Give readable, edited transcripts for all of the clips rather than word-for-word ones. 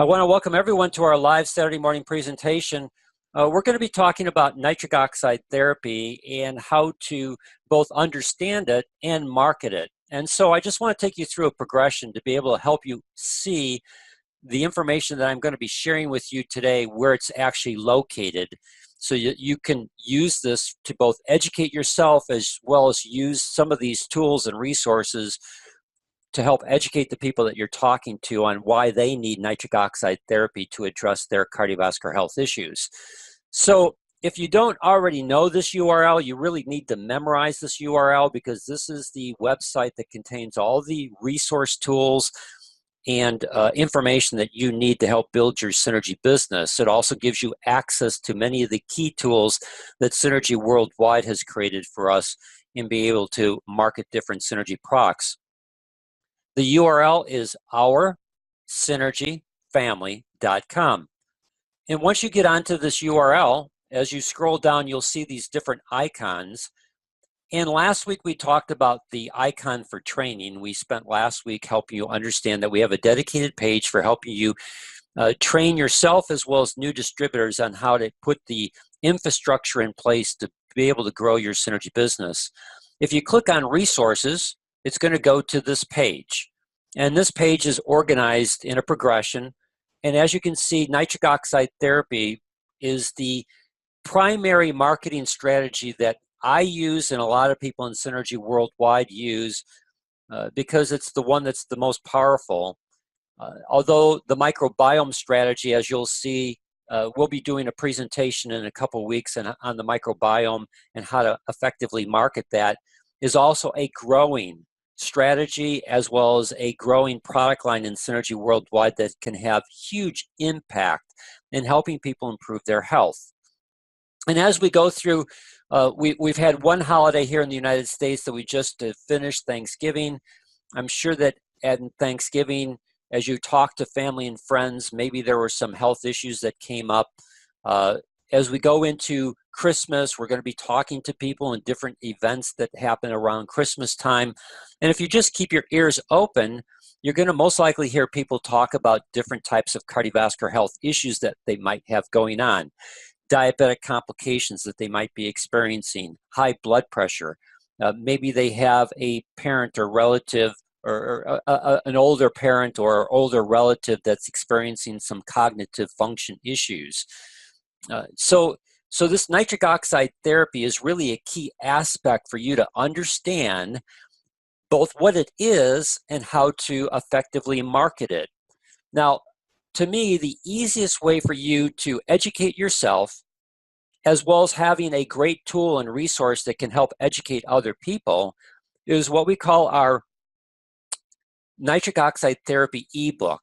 I want to welcome everyone to our live Saturday morning presentation. We're going to be talking about nitric oxide therapy and how to both understand it and market it. And so I just want to take you through a progression to be able to help you see the information that I'm going to be sharing with you today, where it's actually located, so you can use this to both educate yourself as well as use some of these tools and resources to help educate the people that you're talking to on why they need nitric oxide therapy to address their cardiovascular health issues. So if you don't already know this URL, you really need to memorize this URL, because this is the website that contains all the resource tools and information that you need to help build your Synergy business. It also gives you access to many of the key tools that Synergy Worldwide has created for us in being able to market different Synergy products. The URL is oursynergyfamily.com. And once you get onto this URL, as you scroll down, you'll see these different icons. And last week we talked about the icon for training. We spent last week helping you understand that we have a dedicated page for helping you train yourself as well as new distributors on how to put the infrastructure in place to be able to grow your Synergy business. If you click on resources, it's going to go to this page. And this page is organized in a progression. And as you can see, nitric oxide therapy is the primary marketing strategy that I use and a lot of people in Synergy Worldwide use because it's the one that's the most powerful. Although the microbiome strategy, as you'll see, we'll be doing a presentation in a couple weeks on the microbiome and how to effectively market that, is also a growing strategy as well as a growing product line in Synergy Worldwide that can have huge impact in helping people improve their health. And as we go through, we've had one holiday here in the United States that we just finished, Thanksgiving. I'm sure that at Thanksgiving, as you talk to family and friends, maybe there were some health issues that came up. As we go into Christmas, we're going to be talking to people in different events that happen around Christmas time. And if you just keep your ears open, you're going to most likely hear people talk about different types of cardiovascular health issues that they might have going on, diabetic complications that they might be experiencing, high blood pressure. Maybe they have a parent or relative or an older parent or older relative that's experiencing some cognitive function issues. So this nitric oxide therapy is really a key aspect for you to understand both what it is and how to effectively market it. Now, to me, the easiest way for you to educate yourself, as well as having a great tool and resource that can help educate other people, is what we call our nitric oxide therapy ebook.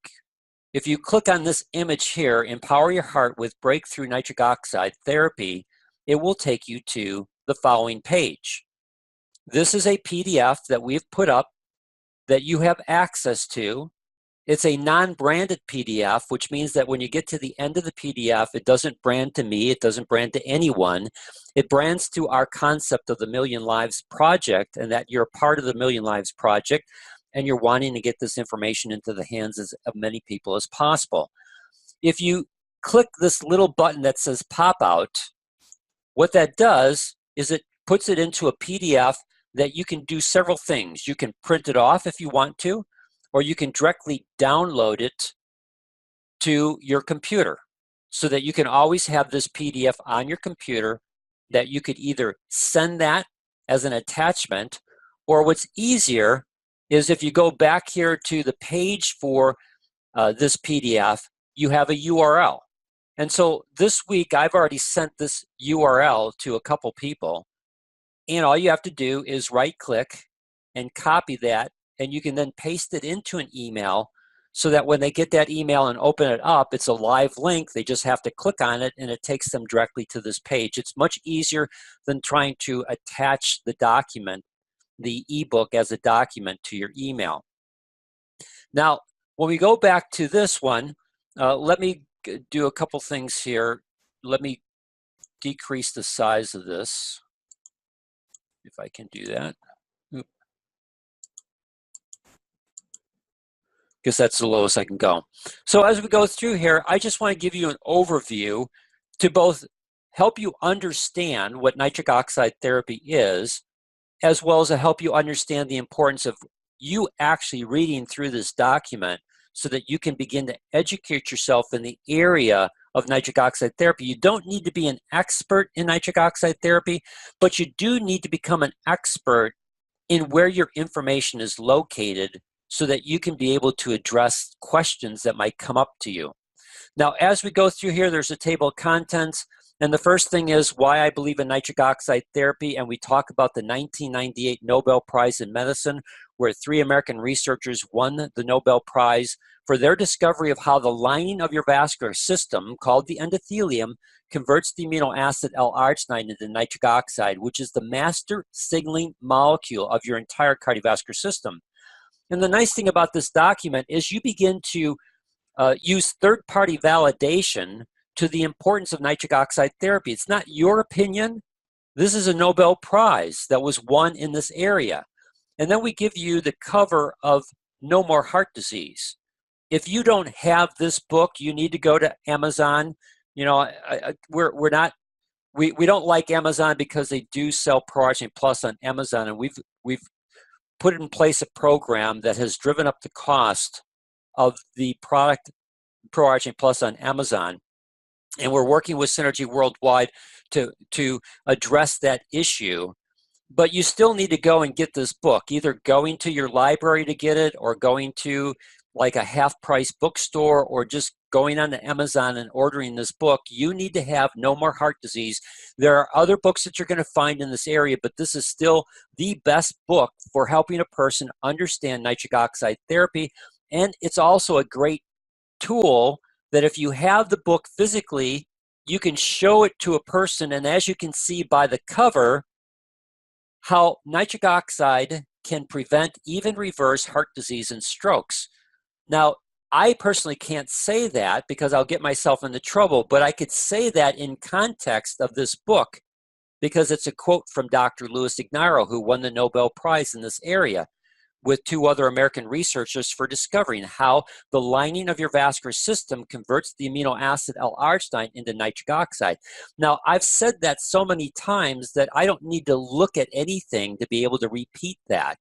If you click on this image here, Empower Your Heart with Breakthrough Nitric Oxide Therapy, it will take you to the following page. This is a PDF that we've put up that you have access to. It's a non-branded PDF, which means that when you get to the end of the PDF, it doesn't brand to me, it doesn't brand to anyone. It brands to our concept of the Million Lives Project, and that you're part of the Million Lives Project, and you're wanting to get this information into the hands of many people as possible. If you click this little button that says pop out, what that does is it puts it into a PDF that you can do several things. You can print it off if you want to, or you can directly download it to your computer so that you can always have this PDF on your computer that you could either send that as an attachment, or what's easier is if you go back here to the page for this PDF, you have a URL. And so this week, I've already sent this URL to a couple people. And all you have to do is right-click and copy that, and you can then paste it into an email so that when they get that email and open it up, it's a live link. They just have to click on it, and it takes them directly to this page. It's much easier than trying to attach the document, the ebook as a document, to your email. Now, when we go back to this one, let me do a couple things here. Let me decrease the size of this, if I can do that. because that's the lowest I can go. So as we go through here, I just want to give you an overview to both help you understand what nitric oxide therapy is, as well as to help you understand the importance of you actually reading through this document so that you can begin to educate yourself in the area of nitric oxide therapy. You don't need to be an expert in nitric oxide therapy, but you do need to become an expert in where your information is located so that you can be able to address questions that might come up to you. Now, as we go through here, there's a table of contents. And the first thing is why I believe in nitric oxide therapy. And we talk about the 1998 Nobel Prize in Medicine, where 3 American researchers won the Nobel Prize for their discovery of how the lining of your vascular system, called the endothelium, converts the amino acid L-Arginine into nitric oxide, which is the master signaling molecule of your entire cardiovascular system. And the nice thing about this document is you begin to use third-party validation to the importance of nitric oxide therapy. It's not your opinion. This is a Nobel Prize that was won in this area. And then we give you the cover of No More Heart Disease. If you don't have this book, you need to go to Amazon. You know, we don't like Amazon because they do sell Pro-Arginine Plus on Amazon, and we've put in place a program that has driven up the cost of the product Pro-Arginine Plus on Amazon. And we're working with Synergy Worldwide to address that issue. But you still need to go and get this book, either going to your library to get it or going to like a half-price bookstore or just going on to Amazon and ordering this book. You need to have No More Heart Disease. There are other books that you're going to find in this area, but this is still the best book for helping a person understand nitric oxide therapy. And it's also a great tool that if you have the book physically, you can show it to a person, and as you can see by the cover, how nitric oxide can prevent, even reverse heart disease and strokes. Now, I personally can't say that because I'll get myself into trouble, but I could say that in context of this book because it's a quote from Dr. Louis Ignarro, who won the Nobel Prize in this area with 2 other American researchers for discovering how the lining of your vascular system converts the amino acid L-Arginine into nitric oxide. Now, I've said that so many times that I don't need to look at anything to be able to repeat that.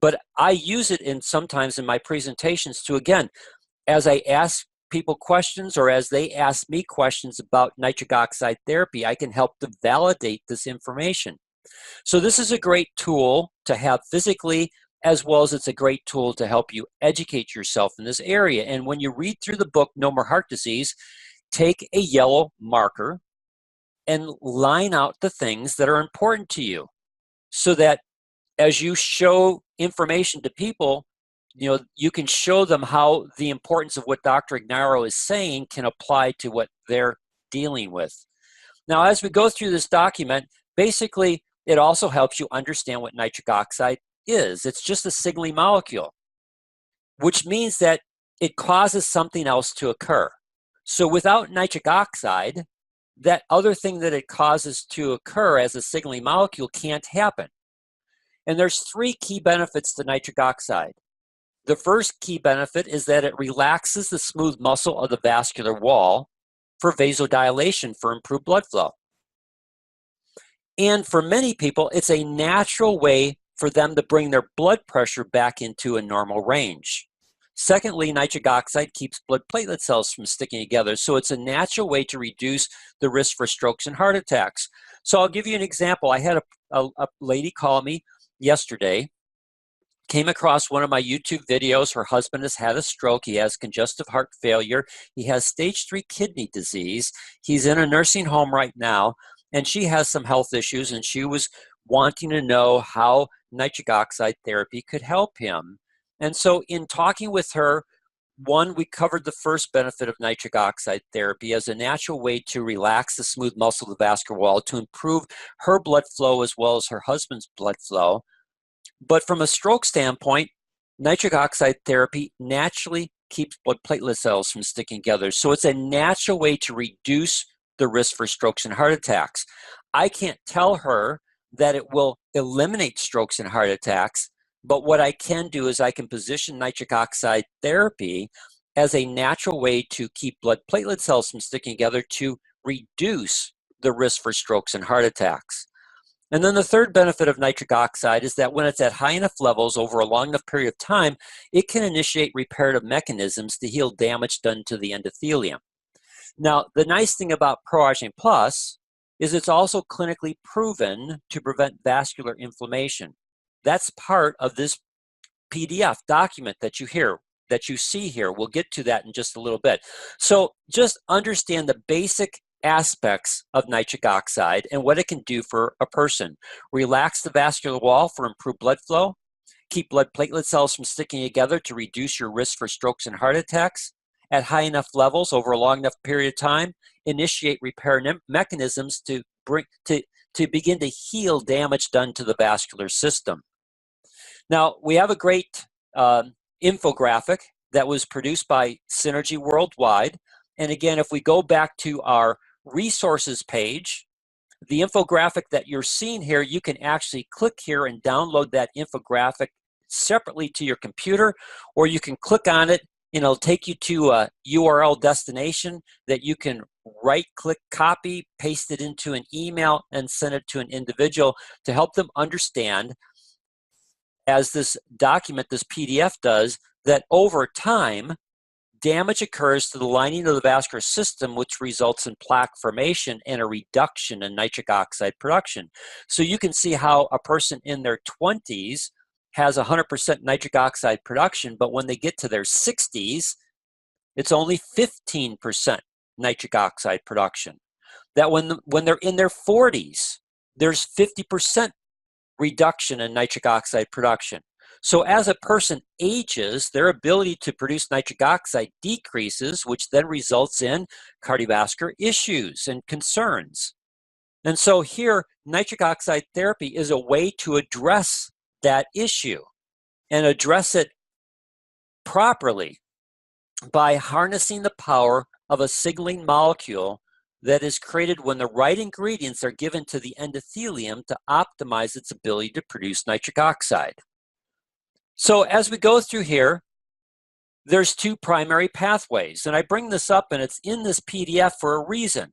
But I use it sometimes in my presentations to, again, as I ask people questions or as they ask me questions about nitric oxide therapy, I can help to validate this information. So this is a great tool to have physically, as well as it's a great tool to help you educate yourself in this area. And when you read through the book, No More Heart Disease, take a yellow marker and line out the things that are important to you so that as you show information to people, you know, you can show them how the importance of what Dr. Ignarro is saying can apply to what they're dealing with. Now, as we go through this document, basically, it also helps you understand what nitric oxide is. It's just a signaling molecule, which means that it causes something else to occur. So without nitric oxide, that other thing that it causes to occur as a signaling molecule can't happen. And there's 3 key benefits to nitric oxide. The first key benefit is that it relaxes the smooth muscle of the vascular wall for vasodilation, for improved blood flow. And for many people, it's a natural way for them to bring their blood pressure back into a normal range. Secondly, nitric oxide keeps blood platelet cells from sticking together, so it's a natural way to reduce the risk for strokes and heart attacks. So I'll give you an example. I had a lady call me yesterday, came across one of my YouTube videos. Her husband has had a stroke. He has congestive heart failure. He has stage 3 kidney disease. He's in a nursing home right now, and she has some health issues, and she was wanting to know how nitric oxide therapy could help him. And so in talking with her, one, we covered the first benefit of nitric oxide therapy as a natural way to relax the smooth muscle of the vascular wall to improve her blood flow as well as her husband's blood flow. But from a stroke standpoint, nitric oxide therapy naturally keeps blood platelet cells from sticking together. So it's a natural way to reduce the risk for strokes and heart attacks. I can't tell her that it will eliminate strokes and heart attacks, But what I can do is I can position nitric oxide therapy as a natural way to keep blood platelet cells from sticking together to reduce the risk for strokes and heart attacks. And then the third benefit of nitric oxide is that when it's at high enough levels over a long enough period of time, it can initiate reparative mechanisms to heal damage done to the endothelium. Now, the nice thing about Pro-Arginine Plus is it's also clinically proven to prevent vascular inflammation. That's part of this PDF document that you see here. We'll get to that in just a little bit. So just understand the basic aspects of nitric oxide and what it can do for a person. Relax the vascular wall for improved blood flow, keep blood platelet cells from sticking together to reduce your risk for strokes and heart attacks at high enough levels over a long enough period of time, initiate repair mechanisms to begin to heal damage done to the vascular system. Now, we have a great infographic that was produced by Synergy Worldwide. And again, if we go back to our resources page, the infographic that you're seeing here, you can actually click here and download that infographic separately to your computer, or you can click on it and it'll take you to a URL destination that you can right-click, copy, paste it into an email, and send it to an individual to help them understand, as this document, this PDF does, that over time, damage occurs to the lining of the vascular system, which results in plaque formation and a reduction in nitric oxide production. So you can see how a person in their 20s has 100% nitric oxide production, but when they get to their 60s, it's only 15% nitric oxide production. That when they're in their 40s, there's 50% reduction in nitric oxide production. So as a person ages, their ability to produce nitric oxide decreases, which then results in cardiovascular issues and concerns. And so here, nitric oxide therapy is a way to address that issue and address it properly by harnessing the power of a signaling molecule that is created when the right ingredients are given to the endothelium to optimize its ability to produce nitric oxide. So as we go through here, there's two primary pathways, and I bring this up and it's in this PDF for a reason.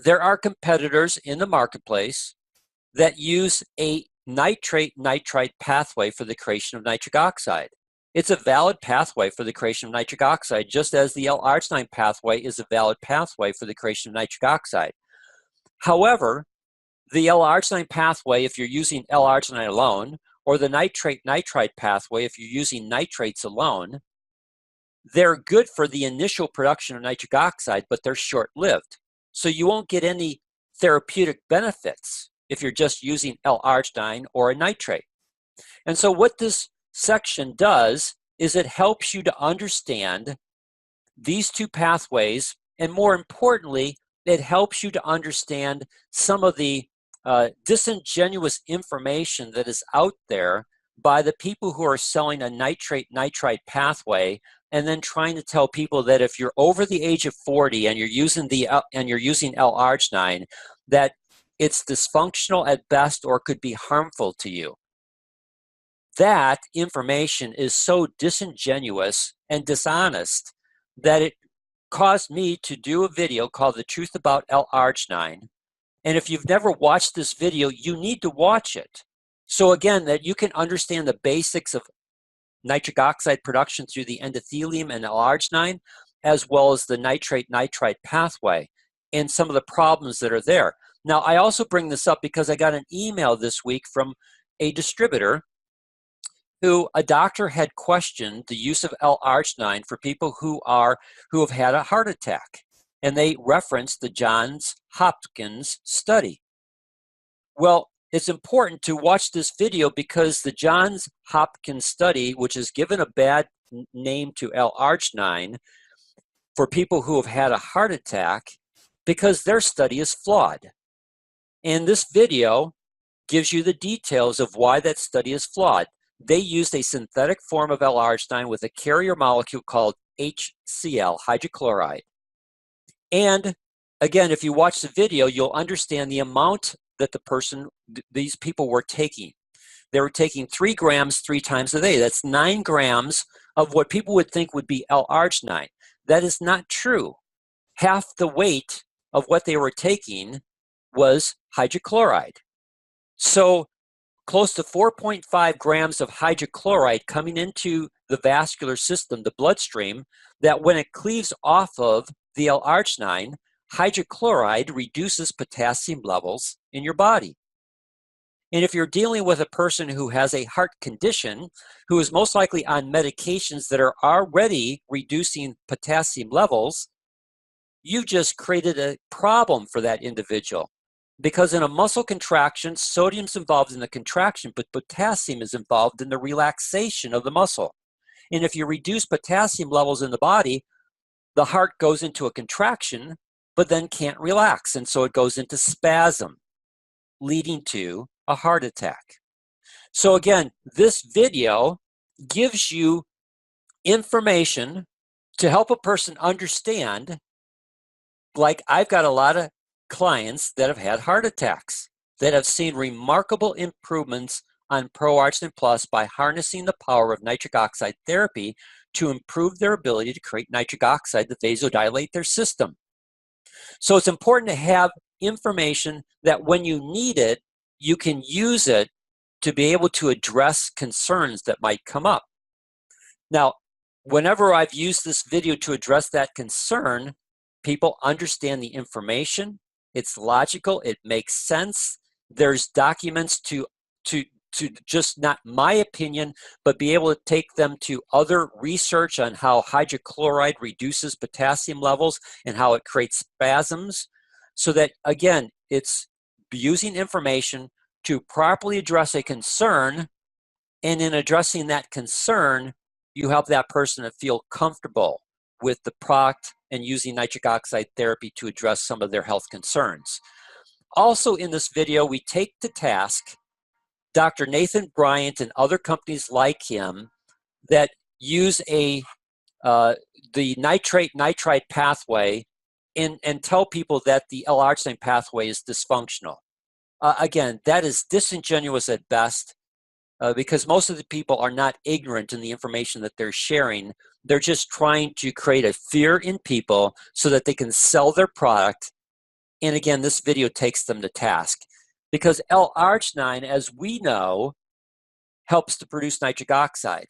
There are competitors in the marketplace that use a nitrate-nitrite pathway for the creation of nitric oxide. It's a valid pathway for the creation of nitric oxide, just as the L-Arginine pathway is a valid pathway for the creation of nitric oxide. However, the L-Arginine pathway, if you're using L-Arginine alone, or the nitrate-nitrite pathway, if you're using nitrates alone, they're good for the initial production of nitric oxide, but they're short-lived. So you won't get any therapeutic benefits if you're just using L-Arginine or a nitrate. And so what this section does is it helps you to understand these two pathways, and more importantly, it helps you to understand some of the disingenuous information that is out there by the people who are selling a nitrate-nitrite pathway and then trying to tell people that if you're over the age of 40 and you're using L-Arginine, that it's dysfunctional at best or could be harmful to you. That information is so disingenuous and dishonest that it caused me to do a video called The Truth About L-Arginine. And if you've never watched this video, you need to watch it. So again, that you can understand the basics of nitric oxide production through the endothelium and L-Arginine, as well as the nitrate-nitrite pathway and some of the problems that are there. Now, I also bring this up because I got an email this week from a distributor who a doctor had questioned the use of L-Arginine for people who have had a heart attack. And they referenced the Johns Hopkins study. Well, it's important to watch this video because the Johns Hopkins study, which has given a bad name to L-Arginine for people who have had a heart attack, because their study is flawed. And this video gives you the details of why that study is flawed. They used a synthetic form of L-Arginine with a carrier molecule called HCl, hydrochloride. And again, if you watch the video, you'll understand the amount that these people were taking. They were taking 3 grams 3 times a day. That's 9 grams of what people would think would be L-Arginine. That is not true. Half the weight of what they were taking was hydrochloride. So close to 4.5 grams of hydrochloride coming into the vascular system, the bloodstream, that when it cleaves off of the L-Arginine, hydrochloride reduces potassium levels in your body. And if you're dealing with a person who has a heart condition, who is most likely on medications that are already reducing potassium levels, you just created a problem for that individual. Because in a muscle contraction, sodium's involved in the contraction, but potassium is involved in the relaxation of the muscle. And if you reduce potassium levels in the body, the heart goes into a contraction, but then can't relax. And so it goes into spasm, leading to a heart attack. So again, this video gives you information to help a person understand, like I've got a lot of clients that have had heart attacks that have seen remarkable improvements on Pro-Arginine Plus by harnessing the power of nitric oxide therapy to improve their ability to create nitric oxide to vasodilate their system. So it's important to have information that when you need it, you can use it to be able to address concerns that might come up. Now, whenever I've used this video to address that concern, people understand the information. It's logical. It makes sense. There's documents to just not my opinion, but be able to take them to other research on how hydrochloride reduces potassium levels and how it creates spasms. So that, again, it's using information to properly address a concern, and in addressing that concern, you help that person to feel comfortable with the product and using nitric oxide therapy to address some of their health concerns. Also in this video, we take to task Dr. Nathan Bryant and other companies like him that use the nitrite pathway and tell people that the L-Arginine pathway is dysfunctional. Again, that is disingenuous at best because most of the people are not ignorant in the information that they're sharing. They're just trying to create a fear in people so that they can sell their product. And again, this video takes them to task because L-Arginine, as we know, helps to produce nitric oxide.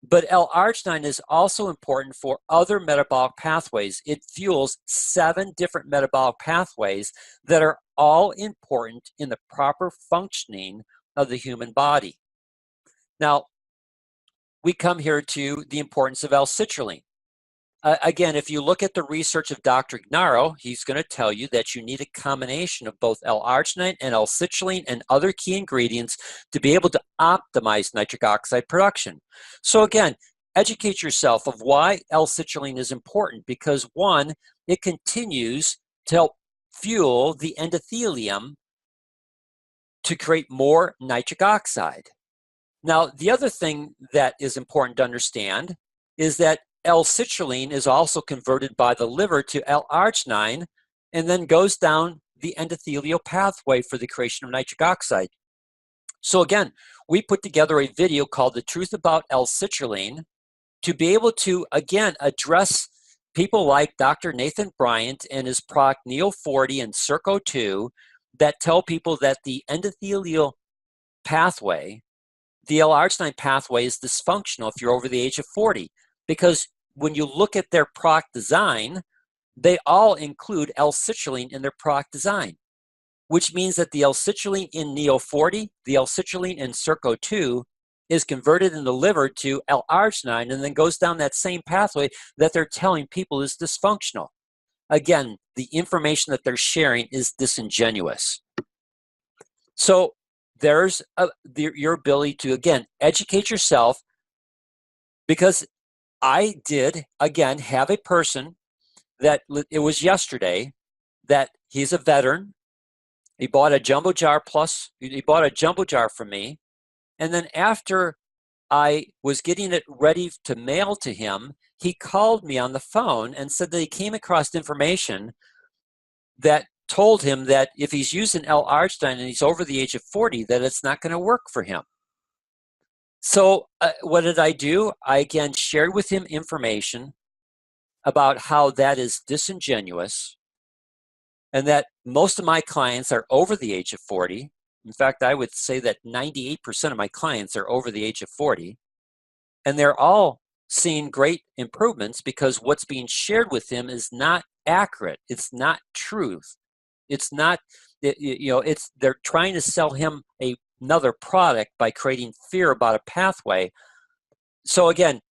But L-Arginine is also important for other metabolic pathways. It fuels 7 different metabolic pathways that are all important in the proper functioning of the human body. Now, we come here to the importance of L-citrulline. Again, if you look at the research of Dr. Ignaro, he's going to tell you that you need a combination of both L-Arginine and L-citrulline and other key ingredients to be able to optimize nitric oxide production. So again, educate yourself of why L-citrulline is important because, one, it continues to help fuel the endothelium to create more nitric oxide. Now, the other thing that is important to understand is that L-citrulline is also converted by the liver to L-Arginine and then goes down the endothelial pathway for the creation of nitric oxide. So again, we put together a video called The Truth About L-citrulline to be able to, again, address people like Dr. Nathan Bryant and his product Neo40 and Circo2 that tell people that the endothelial pathway, the L-Arginine pathway, is dysfunctional if you're over the age of 40. Because when you look at their product design, they all include L-citrulline in their product design, which means that the L-citrulline in Neo40, the L-citrulline in Circo2 is converted in the liver to L-Arginine and then goes down that same pathway that they're telling people is dysfunctional. Again, the information that they're sharing is disingenuous. So there's your ability to, again, educate yourself, because I did, again, have a person that it was yesterday that he's a veteran. He bought a jumbo jar from me. And then after I was getting it ready to mail to him, he called me on the phone and said that he came across information that told him that if he's using L-Arginine and he's over the age of 40, that it's not going to work for him. So what did I do? I again shared with him information about how that is disingenuous and that most of my clients are over the age of 40. In fact, I would say that 98% of my clients are over the age of 40, and they're all seeing great improvements because what's being shared with them is not accurate. It's not truth. It's not, they're trying to sell him another product by creating fear about a pathway. So again,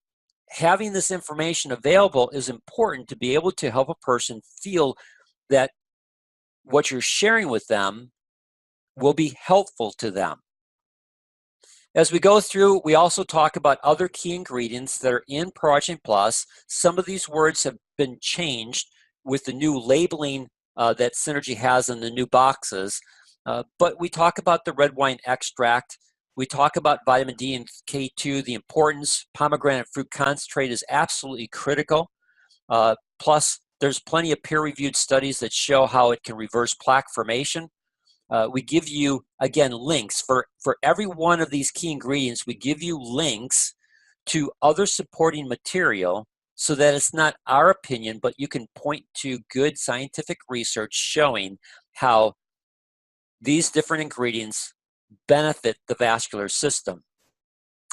having this information available is important to be able to help a person feel that what you're sharing with them will be helpful to them. As we go through, we also talk about other key ingredients that are in Pro-Arginine Plus. Some of these words have been changed with the new labeling that Synergy has in the new boxes. But we talk about the red wine extract. We talk about vitamin D and K2, the importance. Pomegranate fruit concentrate is absolutely critical. Plus, there's plenty of peer-reviewed studies that show how it can reverse plaque formation. We give you, again, links for every one of these key ingredients. We give you links to other supporting material so that it's not our opinion, but you can point to good scientific research showing how these different ingredients benefit the vascular system.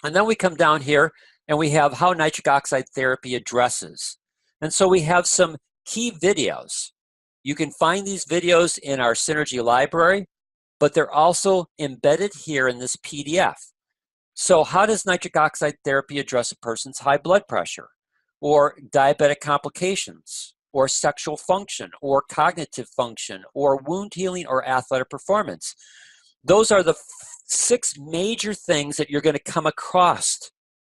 And then we come down here and we have how nitric oxide therapy addresses. And so we have some key videos. You can find these videos in our Synergy library, but they're also embedded here in this PDF. So how does nitric oxide therapy address a person's high blood pressure, or diabetic complications, or sexual function, or cognitive function, or wound healing, or athletic performance? Those are the 6 major things that you're going to come across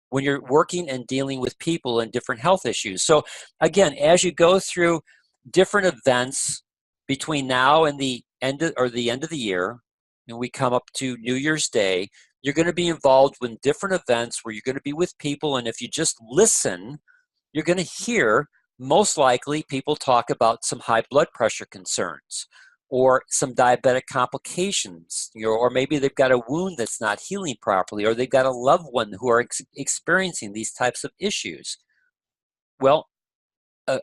when you're working and dealing with people and different health issues. So again, as you go through different events between now and the end of the year, and we come up to New Year's Day, you're going to be involved with different events where you're going to be with people, and if you just listen, you're going to hear most likely people talk about some high blood pressure concerns or some diabetic complications, or maybe they've got a wound that's not healing properly, or they've got a loved one who are experiencing these types of issues. Well,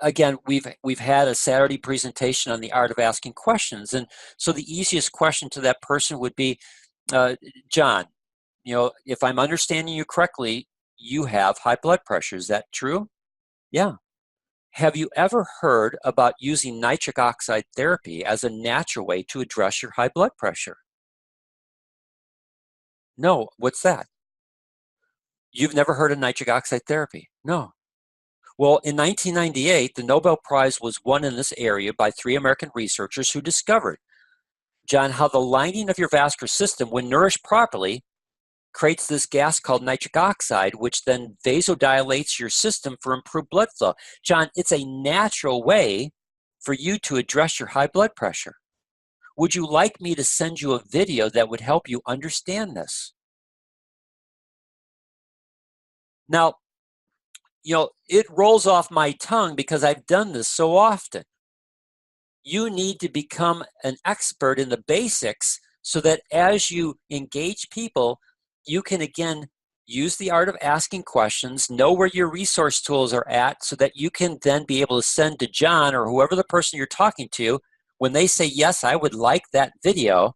again, we've had a Saturday presentation on the art of asking questions, and so the easiest question to that person would be, John, if I'm understanding you correctly, you have high blood pressure. Is that true? Yeah. Have you ever heard about using nitric oxide therapy as a natural way to address your high blood pressure? No. What's that? You've never heard of nitric oxide therapy? No. Well, in 1998, the Nobel Prize was won in this area by 3 American researchers who discovered, John, how the lining of your vascular system, when nourished properly, creates this gas called nitric oxide, which then vasodilates your system for improved blood flow. John, it's a natural way for you to address your high blood pressure. Would you like me to send you a video that would help you understand this? Now, it rolls off my tongue because I've done this so often. You need to become an expert in the basics so that as you engage people, you can, again, use the art of asking questions, know where your resource tools are at so that you can then be able to send to John or whoever the person you're talking to, when they say, yes, I would like that video,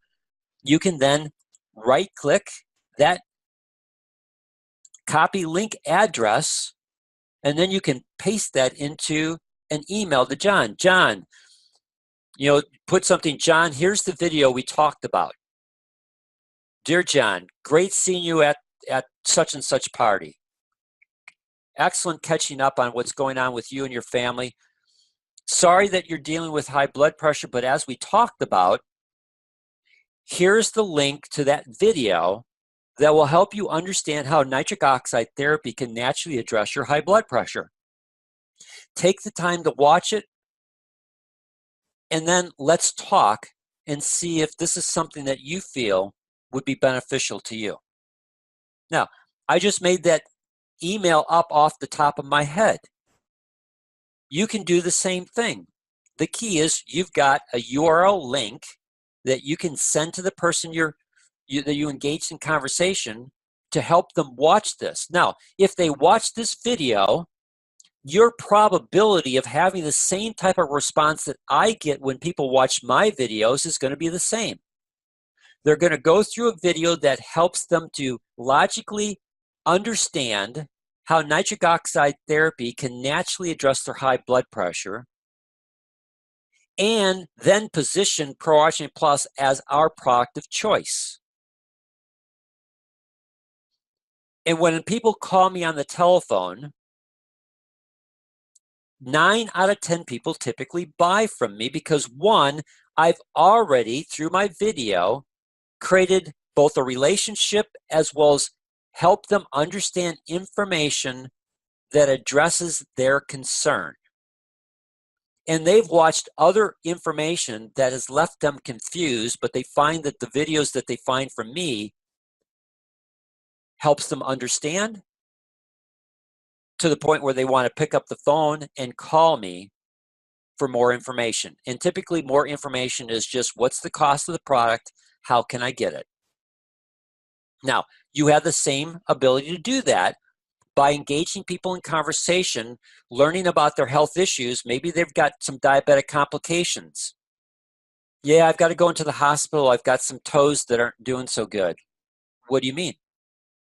you can then right-click that copy link address, and then you can paste that into an email to John. John, put something, John, here's the video we talked about. Dear John, great seeing you at such and such party. Excellent catching up on what's going on with you and your family. Sorry that you're dealing with high blood pressure, but as we talked about, here's the link to that video that will help you understand how nitric oxide therapy can naturally address your high blood pressure. Take the time to watch it, and then let's talk and see if this is something that you feel would be beneficial to you. Now, I just made that email up off the top of my head. You can do the same thing. The key is you've got a URL link that you can send to the person that you engaged in conversation, to help them watch this. Now, if they watch this video, your probability of having the same type of response that I get when people watch my videos is going to be the same. They're going to go through a video that helps them to logically understand how nitric oxide therapy can naturally address their high blood pressure, and then position Pro-Arginine Plus as our product of choice. And when people call me on the telephone, 9 out of 10 people typically buy from me because, one, I've already, through my video, created both a relationship as well as help them understand information that addresses their concern. And they've watched other information that has left them confused, but they find that the videos that they find from me helps them understand to the point where they want to pick up the phone and call me for more information. And typically more information is just, what's the cost of the product? How can I get it? Now, you have the same ability to do that by engaging people in conversation, learning about their health issues. Maybe they've got some diabetic complications. Yeah, I've got to go into the hospital. I've got some toes that aren't doing so good. What do you mean?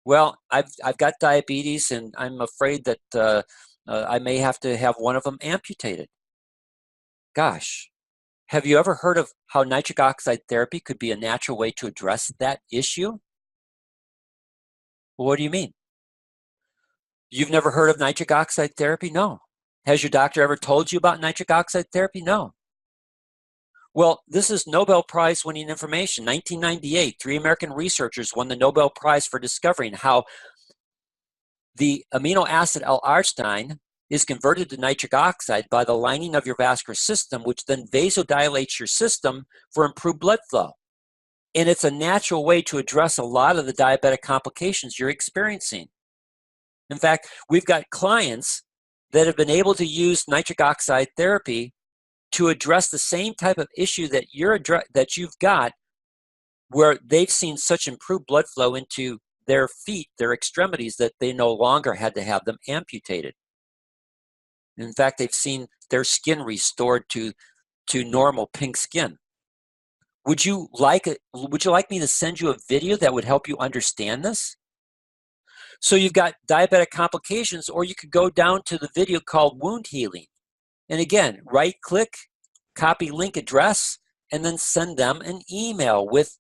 Well, I've got diabetes, and I'm afraid that I may have to have one of them amputated. Gosh, have you ever heard of how nitric oxide therapy could be a natural way to address that issue? Well, what do you mean? You've never heard of nitric oxide therapy? No. Has your doctor ever told you about nitric oxide therapy? No. Well, this is Nobel Prize winning information. 1998, 3 American researchers won the Nobel Prize for discovering how the amino acid L-Arginine is converted to nitric oxide by the lining of your vascular system, which then vasodilates your system for improved blood flow. And it's a natural way to address a lot of the diabetic complications you're experiencing. In fact, we've got clients that have been able to use nitric oxide therapy to address the same type of issue that you've got, where they've seen such improved blood flow into their feet, their extremities, that they no longer had to have them amputated. In fact, they've seen their skin restored to normal pink skin. Would you like me to send you a video that would help you understand this? So you've got diabetic complications, or you could go down to the video called Wound Healing. And again, right-click, copy link address, and then send them an email with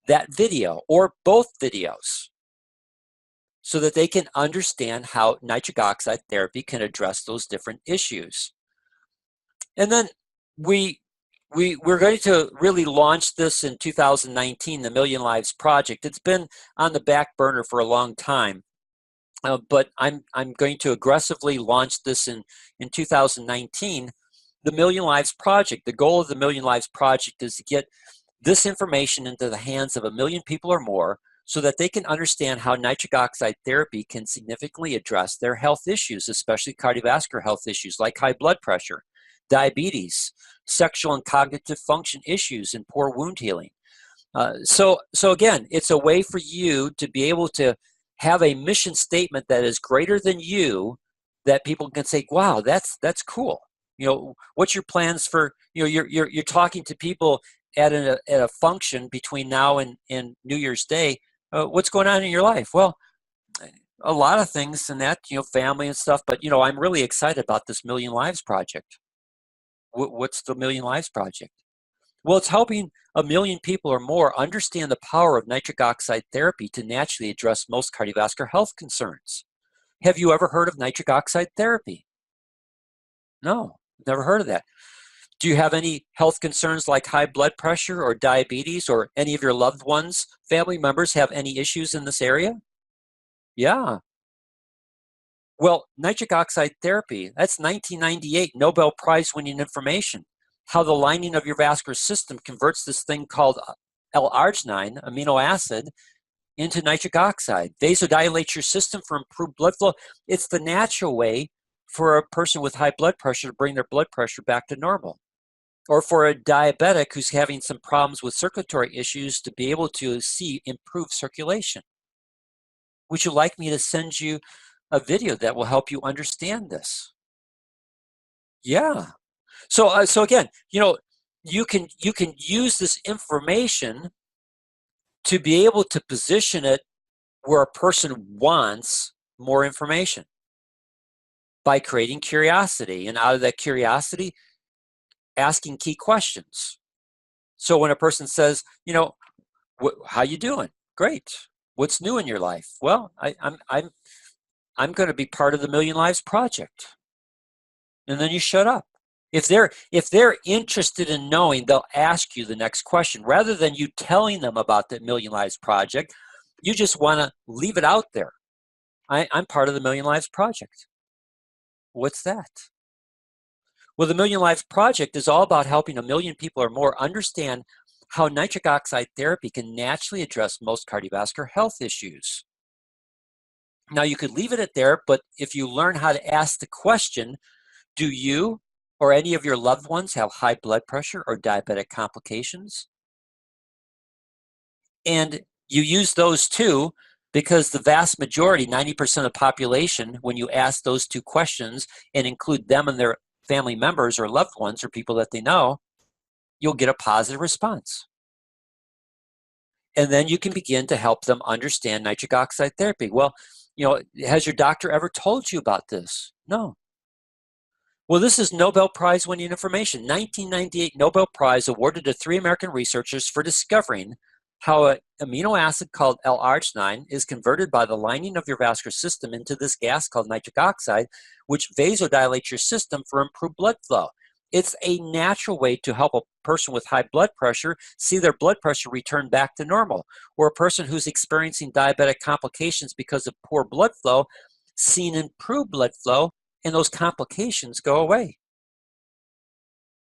that video or both videos so that they can understand how nitric oxide therapy can address those different issues. And then we're going to really launch this in 2019, the Million Lives Project. It's been on the back burner for a long time. But I'm going to aggressively launch this in 2019, the Million Lives Project. The goal of the Million Lives Project is to get this information into the hands of 1 million people or more so that they can understand how nitric oxide therapy can significantly address their health issues, especially cardiovascular health issues like high blood pressure, diabetes, sexual and cognitive function issues, and poor wound healing. So again, it's a way for you to be able to have a mission statement that is greater than you, that people can say, wow, that's cool. You know, what's your plans for, you know, you're talking to people at a function between now and New Year's Day. What's going on in your life? Well, a lot of things in that, you know, family and stuff, but, you know, I'm really excited about this Million Lives Project. What's the Million Lives Project? Well, it's helping 1 million people or more understand the power of nitric oxide therapy to naturally address most cardiovascular health concerns. Have you ever heard of nitric oxide therapy? No, never heard of that. Do you have any health concerns like high blood pressure or diabetes, or any of your loved ones, family members have any issues in this area? Yeah. Well, nitric oxide therapy, that's 1998 Nobel Prize winning information. How the lining of your vascular system converts this thing called L-Arginine, amino acid, into nitric oxide. Vasodilates your system for improved blood flow. It's the natural way for a person with high blood pressure to bring their blood pressure back to normal. Or for a diabetic who's having some problems with circulatory issues to be able to see improved circulation. Would you like me to send you a video that will help you understand this? Yeah. So again, you can use this information to be able to position it where a person wants more information by creating curiosity, and out of that curiosity, asking key questions. So when a person says, how you doing? Great. What's new in your life? Well, I'm going to be part of the Million Lives Project. And then you shut up. If they're interested in knowing, they'll ask you the next question. Rather than you telling them about the Million Lives Project, you just want to leave it out there. I'm part of the Million Lives Project. What's that? Well, the Million Lives Project is all about helping 1 million people or more understand how nitric oxide therapy can naturally address most cardiovascular health issues. Now, you could leave it at there, but if you learn how to ask the question, do you or any of your loved ones have high blood pressure or diabetic complications? And you use those two because the vast majority, 90% of the population, when you ask those two questions and include them and their family members or loved ones or people that they know, you'll get a positive response. And then you can begin to help them understand nitric oxide therapy. Well, has your doctor ever told you about this? No. Well, this is Nobel Prize winning information. 1998 Nobel Prize awarded to 3 American researchers for discovering how an amino acid called L-Arginine is converted by the lining of your vascular system into this gas called nitric oxide, which vasodilates your system for improved blood flow. It's a natural way to help a person with high blood pressure see their blood pressure return back to normal, or a person who's experiencing diabetic complications because of poor blood flow, seeing improved blood flow, and those complications go away.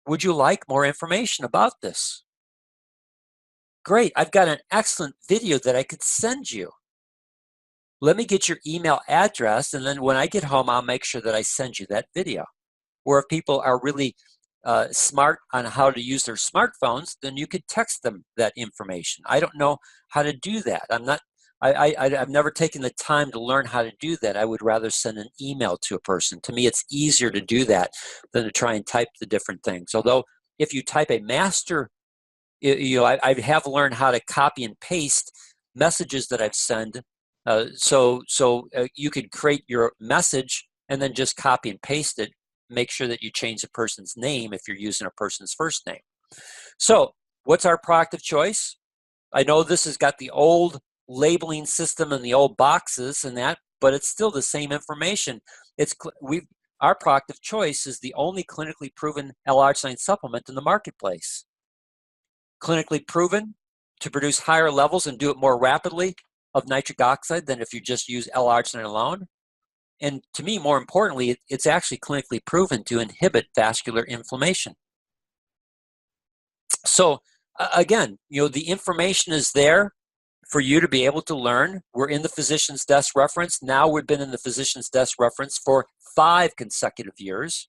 Would you like more information about this? Great, I've got an excellent video that I could send you. Let me get your email address, and then when I get home, I'll make sure that I send you that video. Or if people are really smart on how to use their smartphones, then you could text them that information. I don't know how to do that. I've never taken the time to learn how to do that. I would rather send an email to a person. To me, it's easier to do that than to try and type the different things. Although if you type a master, I have learned how to copy and paste messages that I've sent. So you could create your message and then just copy and paste it. Make sure that you change the person's name if you're using a person's first name. So what's our product of choice? I know this has got the old labeling system and the old boxes and that, but it's still the same information. Our product of choice is the only clinically proven L-Arginine supplement in the marketplace. Clinically proven to produce higher levels and do it more rapidly of nitric oxide than if you just use L-Arginine alone. And to me, more importantly, it's actually clinically proven to inhibit vascular inflammation. So again, the information is there for you to be able to learn. We're in the physician's desk reference. Now we've been in the physician's desk reference for 5 consecutive years.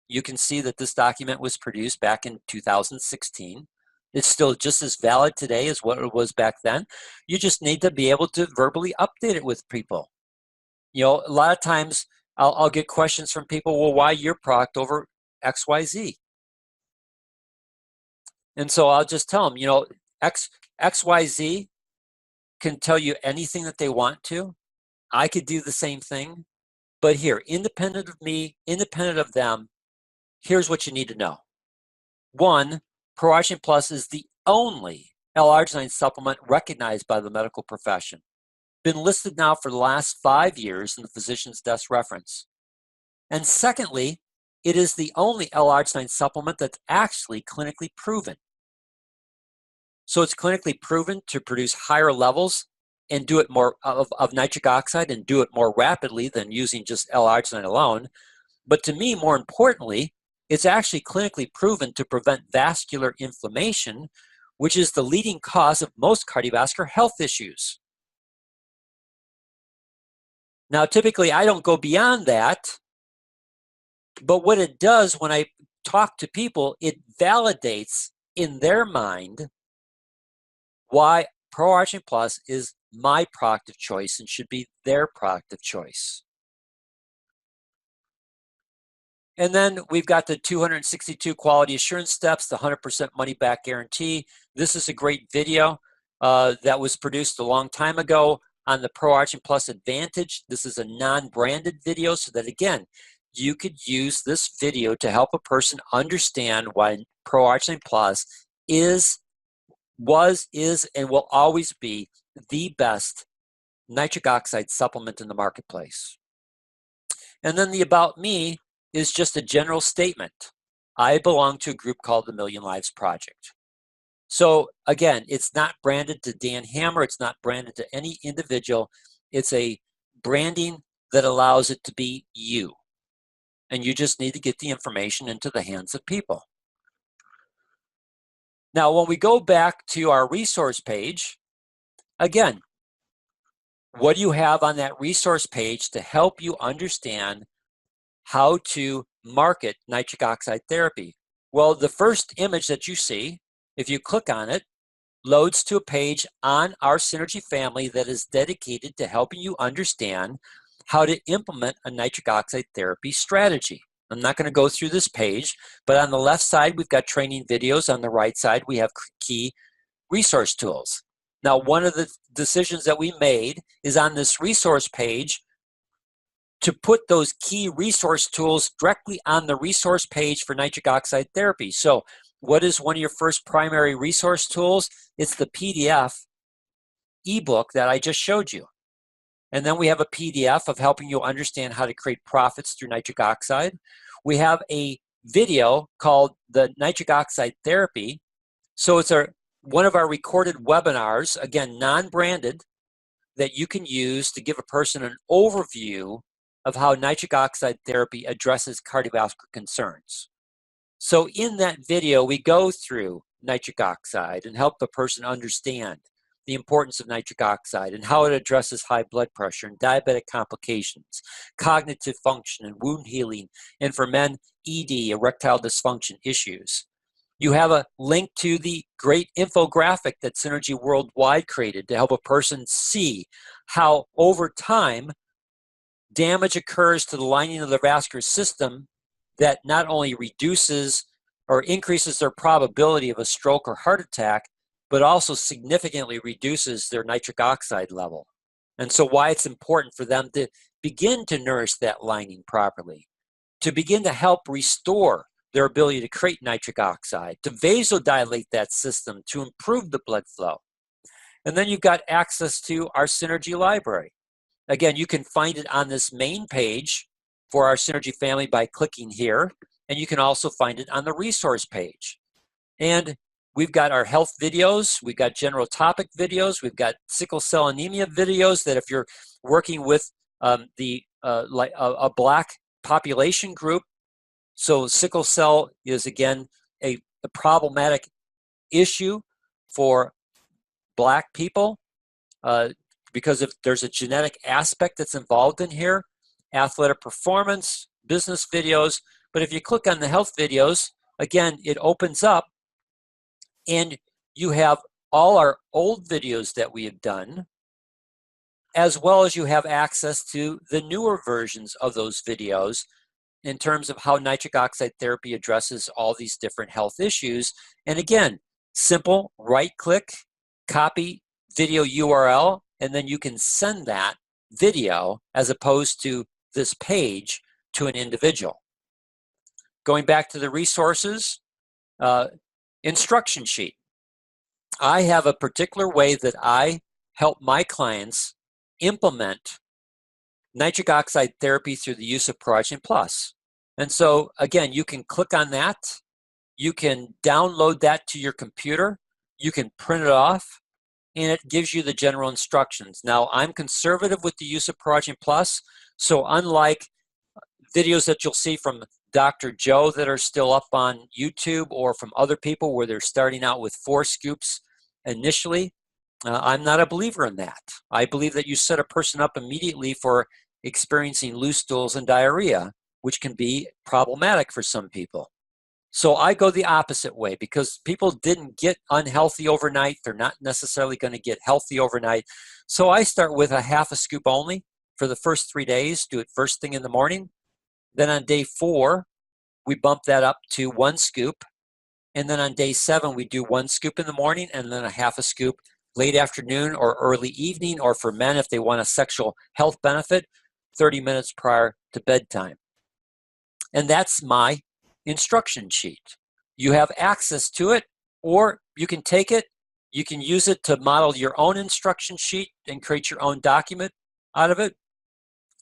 You can see that this document was produced back in 2016. It's still just as valid today as what it was back then. You just need to be able to verbally update it with people. A lot of times I'll get questions from people, well, why your product over XYZ? And so I'll just tell them, XYZ can tell you anything that they want to. I could do the same thing. But here, independent of me, independent of them, here's what you need to know. 1, Pro-Arginine Plus is the only L-Arginine supplement recognized by the medical profession. Been listed now for the last 5 years in the physician's desk reference. And secondly, it is the only L-Arginine supplement that's actually clinically proven. So it's clinically proven to produce higher levels and do it more of nitric oxide and do it more rapidly than using just L-Arginine alone. But to me, more importantly, it's actually clinically proven to prevent vascular inflammation, which is the leading cause of most cardiovascular health issues. Now, typically, I don't go beyond that, but what it does when I talk to people, it validates in their mind why Pro-Arginine Plus is my product of choice and should be their product of choice. And then we've got the 262 quality assurance steps, the 100% money back guarantee. This is a great video that was produced a long time ago on the Pro-Arginine Plus Advantage. This is a non-branded video so that, again, you could use this video to help a person understand why Pro-Arginine Plus is, and will always be the best nitric oxide supplement in the marketplace. And then the About Me is just a general statement. I belong to a group called the Million Lives Project. So again, it's not branded to Dan Hammer. It's not branded to any individual. It's a branding that allows it to be you. And you just need to get the information into the hands of people. Now, when we go back to our resource page, again, what do you have on that resource page to help you understand how to market nitric oxide therapy? Well, the first image that you see, if you click on it, loads to a page on our Synergy family that is dedicated to helping you understand how to implement a nitric oxide therapy strategy. I'm not going to go through this page, but on the left side, we've got training videos. On the right side, we have key resource tools. Now, one of the decisions that we made is on this resource page to put those key resource tools directly on the resource page for nitric oxide therapy. So what is one of your first primary resource tools? It's the PDF ebook that I just showed you. And then we have a PDF of helping you understand how to create profits through nitric oxide. We have a video called the Nitric Oxide Therapy. So it's one of our recorded webinars, again, non-branded, that you can use to give a person an overview of how nitric oxide therapy addresses cardiovascular concerns. So in that video, we go through nitric oxide and help the person understand the importance of nitric oxide and how it addresses high blood pressure and diabetic complications, cognitive function and wound healing, and for men, ED, erectile dysfunction issues. You have a link to the great infographic that Synergy Worldwide created to help a person see how over time damage occurs to the lining of the vascular system that not only reduces or increases their probability of a stroke or heart attack, but also significantly reduces their nitric oxide level. And so why it's important for them to begin to nourish that lining properly, to begin to help restore their ability to create nitric oxide, to vasodilate that system, to improve the blood flow. And then you've got access to our Synergy library. Again, you can find it on this main page for our Synergy family by clicking here, and you can also find it on the resource page. And we've got our health videos, we've got general topic videos, we've got sickle cell anemia videos that if you're working with a Black population group, so sickle cell is, again, a problematic issue for Black people because if there's a genetic aspect that's involved in here, athletic performance, business videos. But if you click on the health videos, again, it opens up and you have all our old videos that we have done, as well as you have access to the newer versions of those videos in terms of how nitric oxide therapy addresses all these different health issues. And again, simple, right-click, copy video URL, and then you can send that video as opposed to this page to an individual. Going back to the resources, instruction sheet. I have a particular way that I help my clients implement nitric oxide therapy through the use of Pro-Arginine Plus. And so, again, you can click on that. You can download that to your computer. You can print it off, and it gives you the general instructions. Now, I'm conservative with the use of Pro-Arginine Plus, so unlike videos that you'll see from Dr. Joe that are still up on YouTube or from other people where they're starting out with 4 scoops initially, I'm not a believer in that. I believe that you set a person up immediately for experiencing loose stools and diarrhea, which can be problematic for some people. So I go the opposite way because people didn't get unhealthy overnight. They're not necessarily going to get healthy overnight. So I start with a half a scoop only for the first 3 days, do it first thing in the morning. Then on day 4, we bump that up to 1 scoop. And then on day 7, we do 1 scoop in the morning and then a half a scoop late afternoon or early evening, or for men, if they want a sexual health benefit, 30 minutes prior to bedtime. And that's my instruction sheet. You have access to it, or you can take it, you can use it to model your own instruction sheet and create your own document out of it,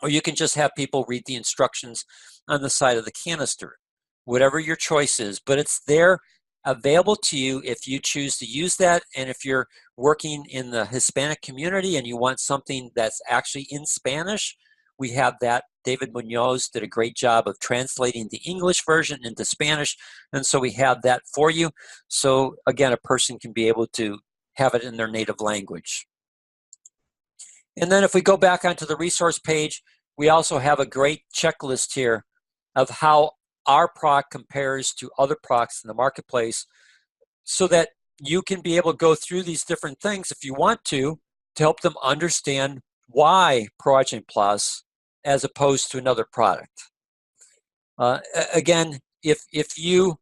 or you can just have people read the instructions on the side of the canister, whatever your choice is. But it's there available to you if you choose to use that. And if you're working in the Hispanic community and you want something that's actually in Spanish, we have that. David Munoz did a great job of translating the English version into Spanish, and so we have that for you. So again, a person can be able to have it in their native language. And then if we go back onto the resource page, we also have a great checklist here of how our product compares to other products in the marketplace, so that you can be able to go through these different things if you want to help them understand why Progen Plus as opposed to another product. Again, if you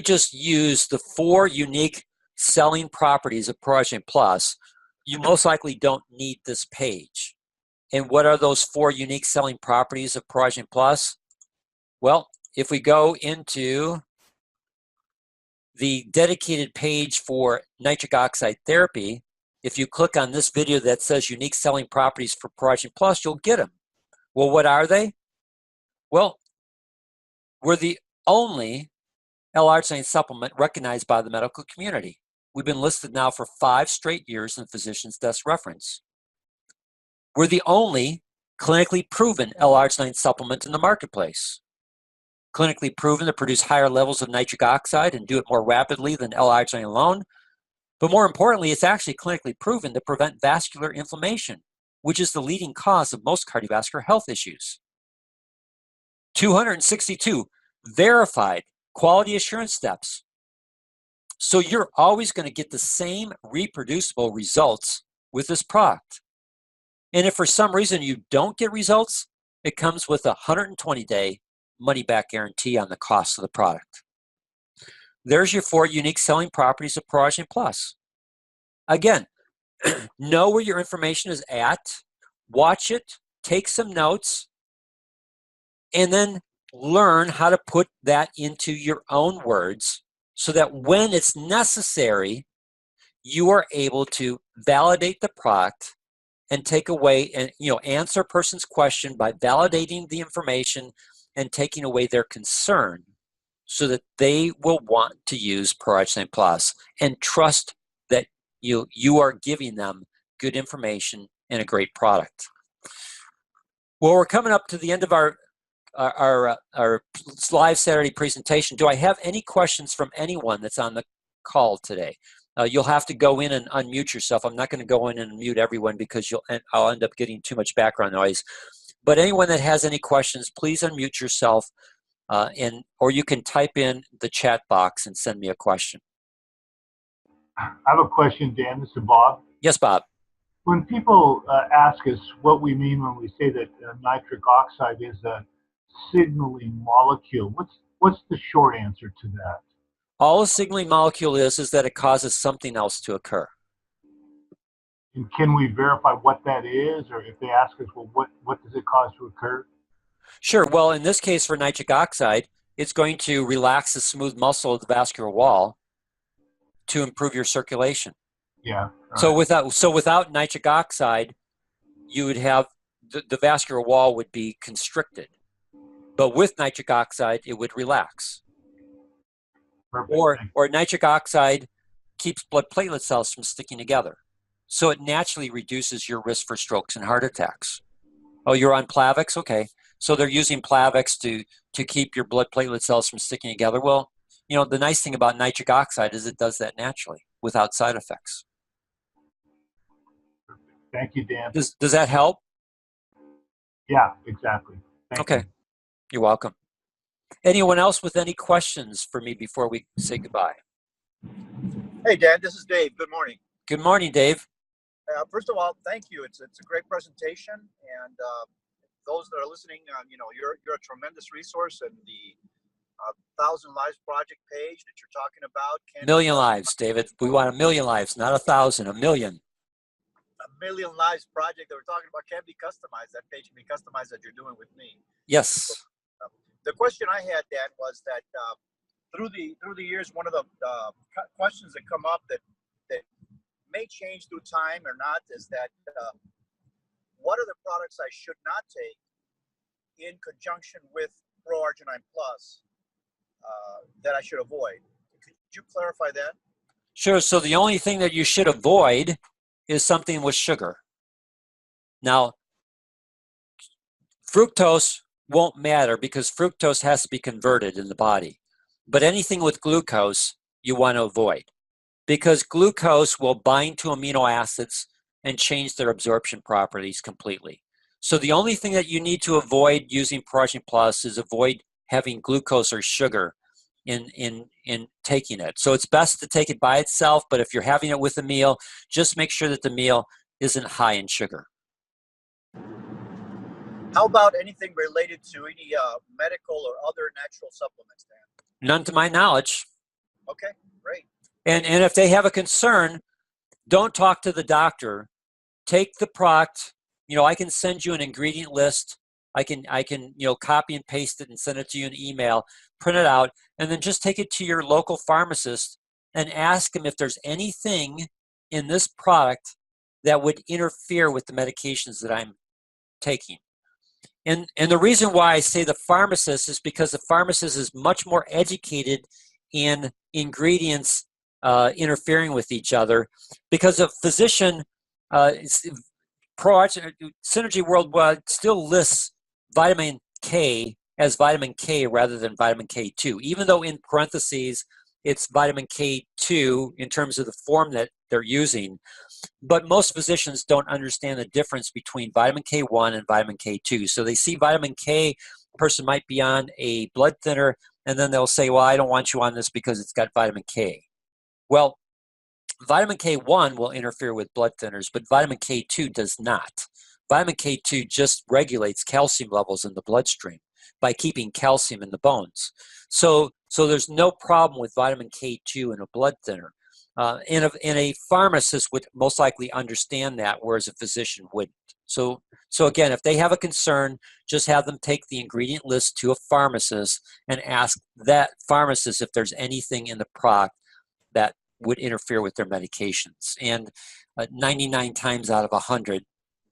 just use the 4 unique selling properties of Progen Plus, you most likely don't need this page. And what are those 4 unique selling properties of Progen Plus? Well, if we go into the dedicated page for nitric oxide therapy, if you click on this video that says unique selling properties for Progen Plus, you'll get them. Well, what are they? Well, we're the only L-Arginine supplement recognized by the medical community. We've been listed now for 5 straight years in Physician's Desk Reference. We're the only clinically proven L-Arginine supplement in the marketplace. Clinically proven to produce higher levels of nitric oxide and do it more rapidly than L-Arginine alone. But more importantly, it's actually clinically proven to prevent vascular inflammation, which is the leading cause of most cardiovascular health issues. 262 verified quality assurance steps. So you're always going to get the same reproducible results with this product. And if for some reason you don't get results, it comes with a 120-day money-back guarantee on the cost of the product. There's your 4 unique selling properties of Progen Plus. Again, know where your information is at, watch it, take some notes, and then learn how to put that into your own words so that when it's necessary, you are able to validate the product and take away and answer a person's question by validating the information and taking away their concern so that they will want to use Progen Plus and trust that you are giving them good information and a great product. Well, we're coming up to the end of our live Saturday presentation. Do I have any questions from anyone that's on the call today? You'll have to go in and unmute yourself. I'm not going to go in and mute everyone because I'll end up getting too much background noise. But anyone that has any questions, please unmute yourself, or you can type in the chat box and send me a question. I have a question, Dan. This is Bob. Yes, Bob. When people ask us what we mean when we say that nitric oxide is a signaling molecule, what's the short answer to that? All a signaling molecule is that it causes something else to occur. And can we verify what that is? Or if they ask us, well, what does it cause to occur? Sure. Well, in this case for nitric oxide, it's going to relax the smooth muscle of the vascular wall to improve your circulation. Yeah. So without nitric oxide, you would have the vascular wall would be constricted. But with nitric oxide, it would relax. Perfect. Or nitric oxide keeps blood platelet cells from sticking together. So it naturally reduces your risk for strokes and heart attacks. Oh, you're on Plavix? Okay. So they're using Plavix to keep your blood platelet cells from sticking together. Well, the nice thing about nitric oxide is it does that naturally without side effects. Thank you, Dan. Does that help? Yeah, exactly. Thank you. You're welcome. Anyone else with any questions for me before we say goodbye? Hey, Dan, this is Dave. Good morning. Good morning, Dave. First of all, thank you. It's a great presentation, and those that are listening, you're a tremendous resource, and the Thousand Lives Project page that you're talking about. Million lives, David. We want 1,000,000 lives, not 1,000, 1,000,000. A Million Lives Project that we're talking about can be customized. That page can be customized that you're doing with me. Yes. The question I had, Dan, was that through the years, one of the questions that come up that may change through time or not is that what are the products I should not take in conjunction with L-Arginine Plus that I should avoid? Could you clarify that? Sure. So the only thing that you should avoid is something with sugar. Now, fructose won't matter because fructose has to be converted in the body. But anything with glucose, you want to avoid because glucose will bind to amino acids and change their absorption properties completely. So the only thing that you need to avoid using L-Arginine Plus is avoid having glucose or sugar in taking it. So it's best to take it by itself, but if you're having it with a meal, just make sure that the meal isn't high in sugar. How about anything related to any medical or other natural supplements, Dan? None to my knowledge. Okay, great. And if they have a concern, don't talk to the doctor. Take the product. I can send you an ingredient list. I can copy and paste it and send it to you in email, print it out, and then just take it to your local pharmacist and ask him if there's anything in this product that would interfere with the medications that I'm taking. And the reason why I say the pharmacist is because the pharmacist is much more educated in ingredients interfering with each other, because a physician, Synergy Worldwide still lists vitamin K as vitamin K rather than vitamin K2, even though in parentheses it's vitamin K2 in terms of the form that they're using. But most physicians don't understand the difference between vitamin K1 and vitamin K2. So they see vitamin K, a person might be on a blood thinner, and then they'll say, well, I don't want you on this because it's got vitamin K. Well, vitamin K1 will interfere with blood thinners, but vitamin K2 does not. Vitamin K2 just regulates calcium levels in the bloodstream by keeping calcium in the bones. So there's no problem with vitamin K2 in a blood thinner. And a pharmacist would most likely understand that, whereas a physician wouldn't. So again, if they have a concern, just have them take the ingredient list to a pharmacist and ask that pharmacist if there's anything in the product that would interfere with their medications. And 99 times out of 100,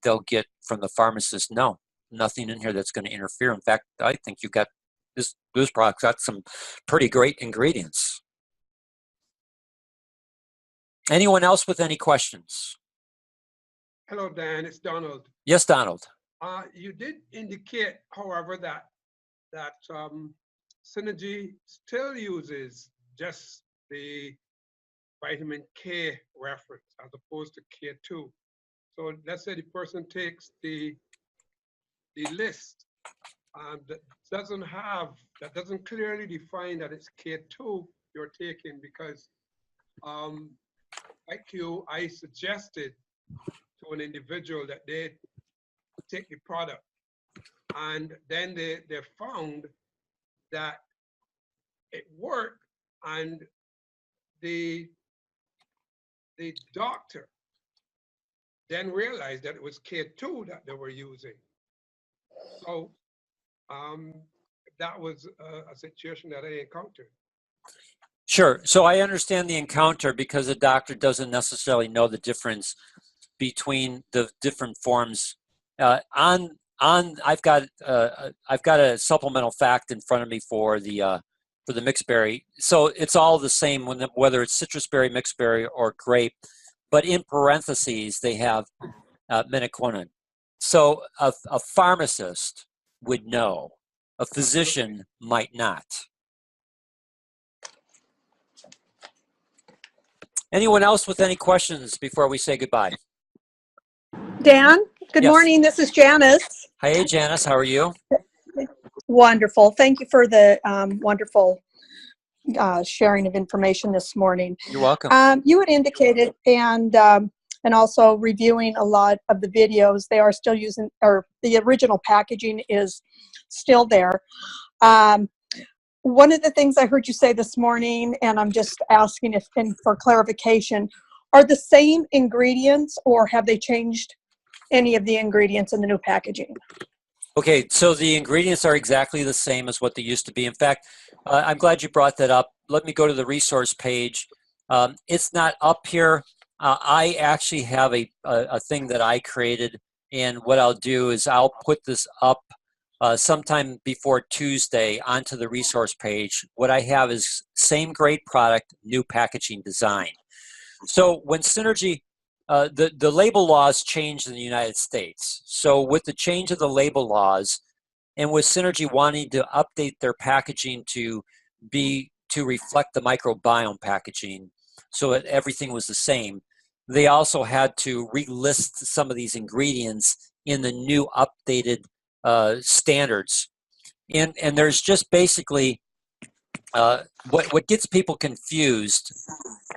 they'll get from the pharmacist, no, nothing in here that's going to interfere. In fact, I think you've got this product's got some pretty great ingredients. Anyone else with any questions? Hello, Dan. It's Donald. Yes, Donald. You did indicate, however, that Synergy still uses just the vitamin K reference as opposed to K2. So let's say the person takes the list that doesn't clearly define that it's K2 you're taking, because I suggested to an individual that they take the product, and then they found that it worked, and the doctor then realized that it was K2 that they were using. So that was a situation that I encountered. Sure. So I understand the encounter because the doctor doesn't necessarily know the difference between the different forms. I've got a supplemental fact in front of me for the mixed berry. So it's all the same whether it's citrus berry, mixed berry, or grape, but in parentheses they have menaquinone. So a pharmacist would know. A physician might not. Anyone else with any questions before we say goodbye? Dan, good Yes. morning. This is Janice. Hey, Janice, how are you? Wonderful. Thank you for the wonderful sharing of information this morning. You're welcome. You had indicated, and also reviewing a lot of the videos, they are still using, or the original packaging is still there. One of the things I heard you say this morning, and I'm just asking if, and for clarification, are the same ingredients, or have they changed any of the ingredients in the new packaging? Okay, so the ingredients are exactly the same as what they used to be. In fact, I'm glad you brought that up. Let me go to the resource page. It's not up here. I actually have a thing that I created, and what I'll do is I'll put this up sometime before Tuesday onto the resource page. What I have is same great product, new packaging design. So when Synergy, the label laws changed in the United States. So with the change of the label laws, and with Synergy wanting to update their packaging to reflect the microbiome packaging, so that everything was the same, they also had to relist some of these ingredients in the new updated standards. And there's just basically what gets people confused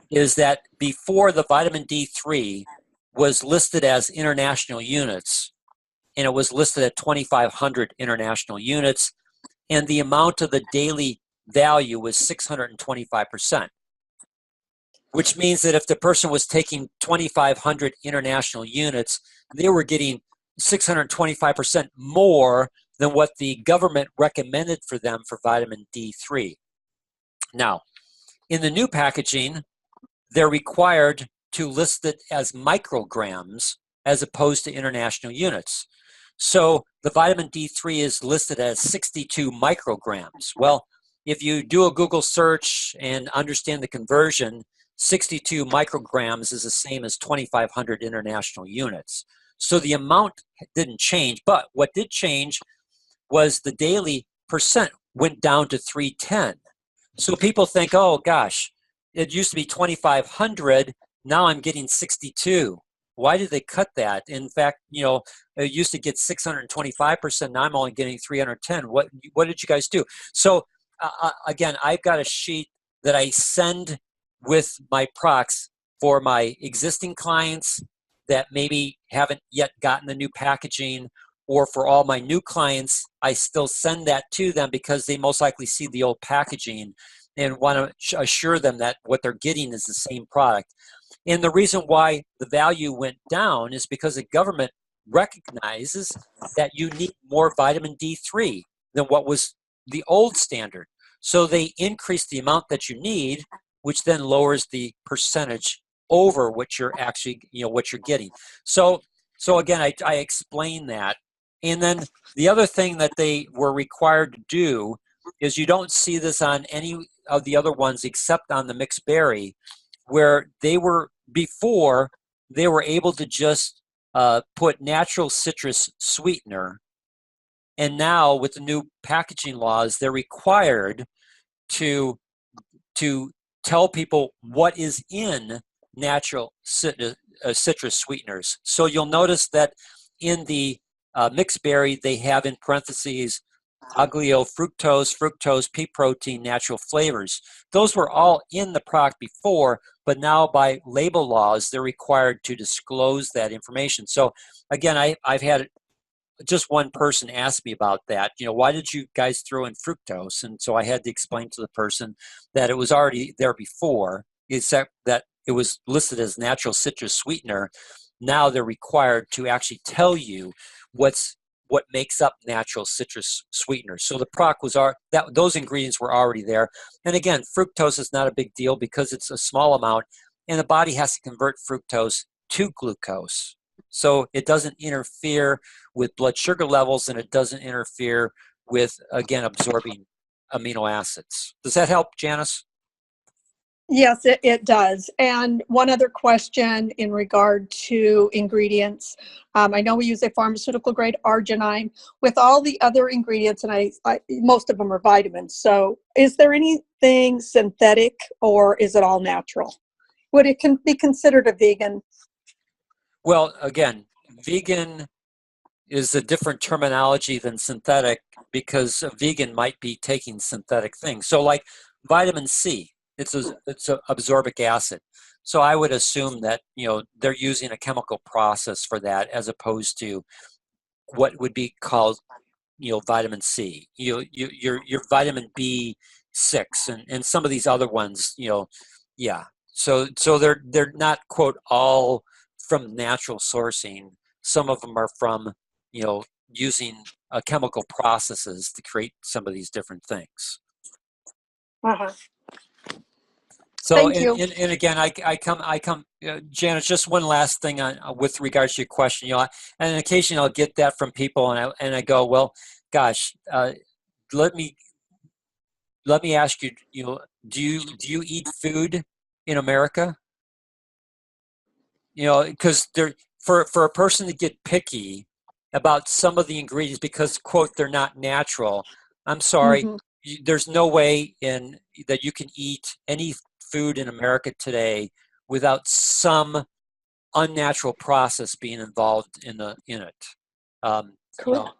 is that before, the vitamin D3 was listed as international units, and it was listed at 2,500 international units, and the amount of the daily value was 625%, which means that if the person was taking 2,500 international units, they were getting 625% more than what the government recommended for them for vitamin D3. Now, in the new packaging, they're required to list it as micrograms as opposed to international units. So the vitamin D3 is listed as 62 micrograms. Well, if you do a Google search and understand the conversion, 62 micrograms is the same as 2,500 international units. So the amount didn't change, but what did change was the daily percent went down to 310. So people think, oh gosh, it used to be 2,500, now I'm getting 62. Why did they cut that? In fact, you know, it used to get 625%, now I'm only getting 310. What did you guys do? So again, I've got a sheet that I send with my procs for my existing clients that maybe haven't yet gotten the new packaging, or for all my new clients, I still send that to them because they most likely see the old packaging and want to assure them that what they're getting is the same product. And the reason why the value went down is because the government recognizes that you need more vitamin D3 than what was the old standard. So they increase the amount that you need, which then lowers the percentage over what you're actually, what you're getting. So again, I explain that. And then the other thing that they were required to do is, you don't see this on any of the other ones except on the mixed berry, where they were before, they were able to just put natural citrus sweetener, and now with the new packaging laws, they're required to tell people what is in natural citrus sweeteners. So you'll notice that in the mixed berry, they have in parentheses fructose, pea protein, natural flavors. Those were all in the product before, but now by label laws, they're required to disclose that information. So again, I've had just one person ask me about that. Why did you guys throw in fructose? And so I had to explain to the person that it was already there before, except that it was listed as natural citrus sweetener. Now they're required to actually tell you what makes up natural citrus sweeteners. So the product was those ingredients were already there. And again, fructose is not a big deal because it's a small amount, and the body has to convert fructose to glucose. So it doesn't interfere with blood sugar levels, and it doesn't interfere with, again, absorbing amino acids. Does that help, Janice? Yes, it does. And one other question in regard to ingredients. I know we use a pharmaceutical grade arginine with all the other ingredients, and most of them are vitamins. So is there anything synthetic, or is it all natural? Would it be considered a vegan? Well, again, vegan is a different terminology than synthetic because a vegan might be taking synthetic things. So like vitamin C, it's a absorbic acid. So I would assume that, you know, they're using a chemical process for that as opposed to what would be called, you know, vitamin C. Your vitamin B6 and some of these other ones, you know, yeah. So they're not, quote, all from natural sourcing. Some of them are from, you know, using chemical processes to create some of these different things. Uh-huh. So, Thank you. and again, Janet, just one last thing on with regards to your question. You know, and occasionally I'll get that from people, and I go, well, gosh, let me ask you. You know, do you eat food in America? You know, because there for a person to get picky about some of the ingredients because, quote, they're not natural. I'm sorry, Hmm. there's no way in that you can eat any food in America today without some unnatural process being involved in it. You Correct. know,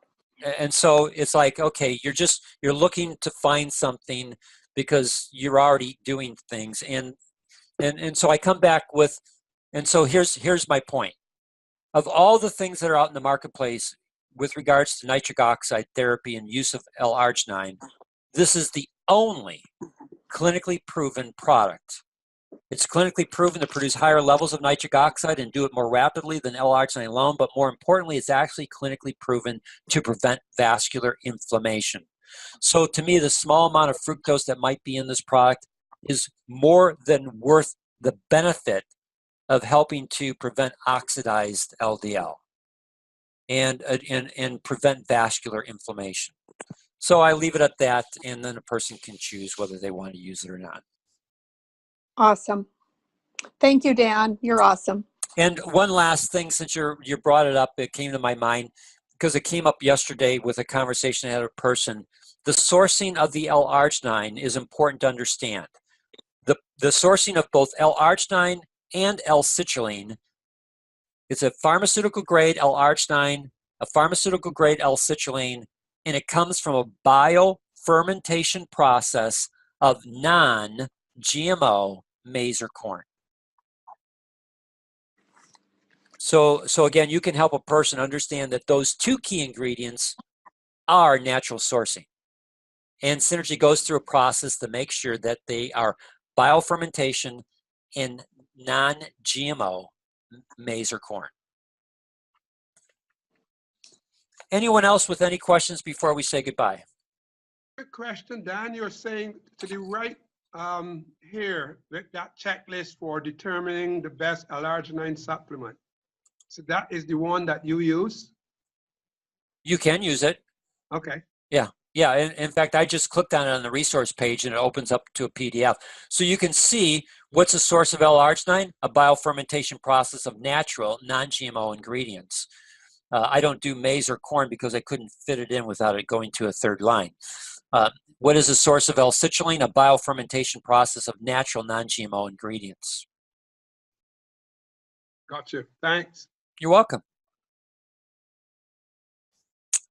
and so it's like, okay, you're looking to find something because you're already doing things, and so I come back with, and so here's my point. Of all the things that are out in the marketplace with regards to nitric oxide therapy and use of L-Arginine, this is the only clinically proven product. It's clinically proven to produce higher levels of nitric oxide and do it more rapidly than L-Arginine alone, but more importantly, it's actually clinically proven to prevent vascular inflammation. So to me, the small amount of fructose that might be in this product is more than worth the benefit of helping to prevent oxidized LDL and prevent vascular inflammation. So I leave it at that, and then a person can choose whether they want to use it or not. Awesome. Thank you, Dan. You're awesome. And one last thing, since you brought it up, it came to my mind because it came up yesterday with a conversation I had with a person. The sourcing of the L-Arginine is important to understand. The sourcing of both L-Arginine and L-citrulline. It's a pharmaceutical grade L-Arginine, a pharmaceutical grade L-citrulline, and it comes from a biofermentation process of non-GMO maize or corn. So again, you can help a person understand that those two key ingredients are natural sourcing. And Synergy goes through a process to make sure that they are biofermentation and non-GMO maize or corn. Anyone else with any questions before we say goodbye? Quick question, Dan. You're saying to the right here, that checklist for determining the best L-Arginine supplement. So that is the one that you use? You can use it. Okay. Yeah. Yeah. In fact, I just clicked on it on the resource page and it opens up to a PDF. So you can see what's the source of L-Arginine, a biofermentation process of natural, non-GMO ingredients. I don't do maize or corn because I couldn't fit it in without it going to a third line. What is the source of L-citrulline? A biofermentation process of natural, non-GMO ingredients. Gotcha. Thanks. You're welcome.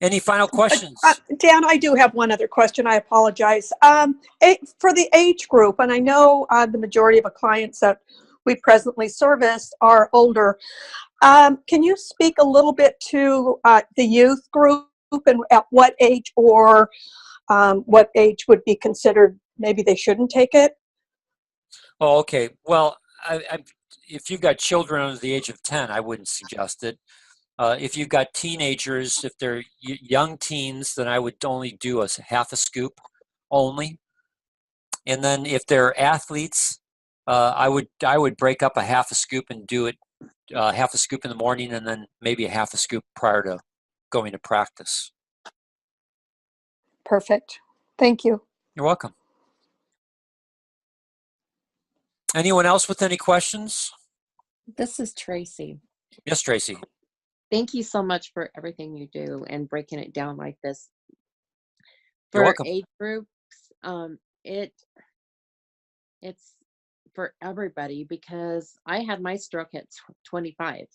Any final questions? Dan, I do have one other question. I apologize. For the age group, and I know the majority of the clients that we presently service are older. Can you speak a little bit to the youth group and at what age or what age would be considered maybe they shouldn't take it? Oh, okay. Well, if you've got children under the age of 10, I wouldn't suggest it. If you've got teenagers, if they're young teens, then I would only do a half a scoop only. And then if they're athletes, I would break up a half a scoop and do it half a scoop in the morning and then maybe a half a scoop prior to going to practice. Perfect. Thank you. You're welcome. Anyone else with any questions? This is Tracy. Yes, Tracy. Thank you so much for everything you do and breaking it down like this. You're For welcome. age groups, it's for everybody because I had my stroke at 25.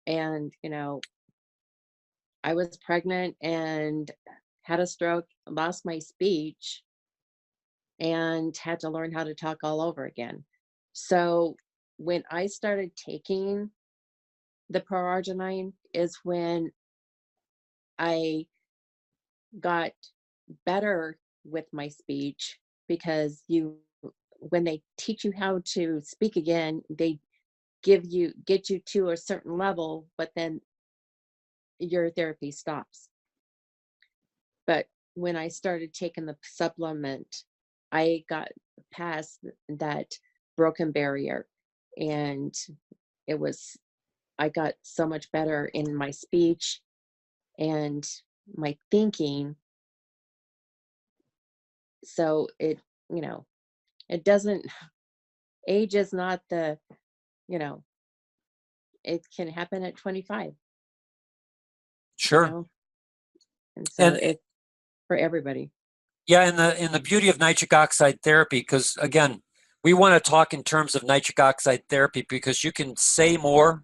And, you know, I was pregnant and had a stroke, lost my speech, and had to learn how to talk all over again. So when I started taking the Pro-Arginine is when I got better with my speech, because when they teach you how to speak again, they get you to a certain level, but then your therapy stops. But when I started taking the supplement, I got past that broken barrier, and I got so much better in my speech and my thinking. So it doesn't, age is not you know, it can happen at 25, Sure. and so it's for everybody. Yeah, and the beauty of nitric oxide therapy, because again, we want to talk in terms of nitric oxide therapy because you can say more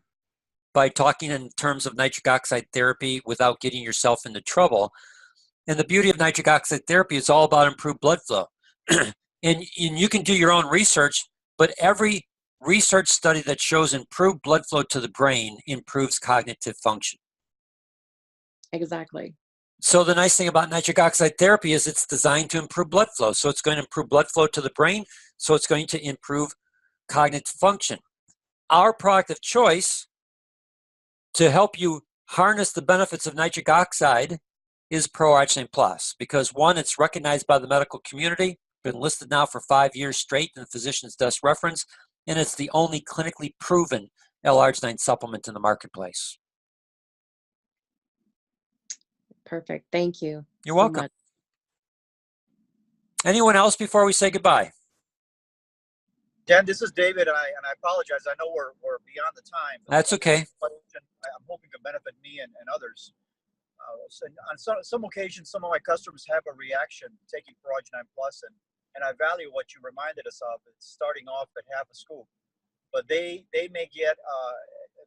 by talking in terms of nitric oxide therapy without getting yourself into trouble. And the beauty of nitric oxide therapy is all about improved blood flow. And you can do your own research, but every research study that shows improved blood flow to the brain improves cognitive function. Exactly. So the nice thing about nitric oxide therapy is it's designed to improve blood flow. So it's going to improve blood flow to the brain. So it's going to improve cognitive function. Our product of choice to help you harness the benefits of nitric oxide is Pro-Arginine Plus, because one, it's recognized by the medical community, been listed now for 5 years straight in the physician's desk reference, and it's the only clinically proven L-Arginine supplement in the marketplace. Perfect. Thank you. You're so welcome. much. Anyone else before we say goodbye? Dan, this is David, and I apologize. I know we're beyond the time. That's okay. I'm hoping to benefit me and others. So on some occasions, some of my customers have a reaction taking Pro-Arginine Plus, and I value what you reminded us of. It's starting off at half a scoop, but they may get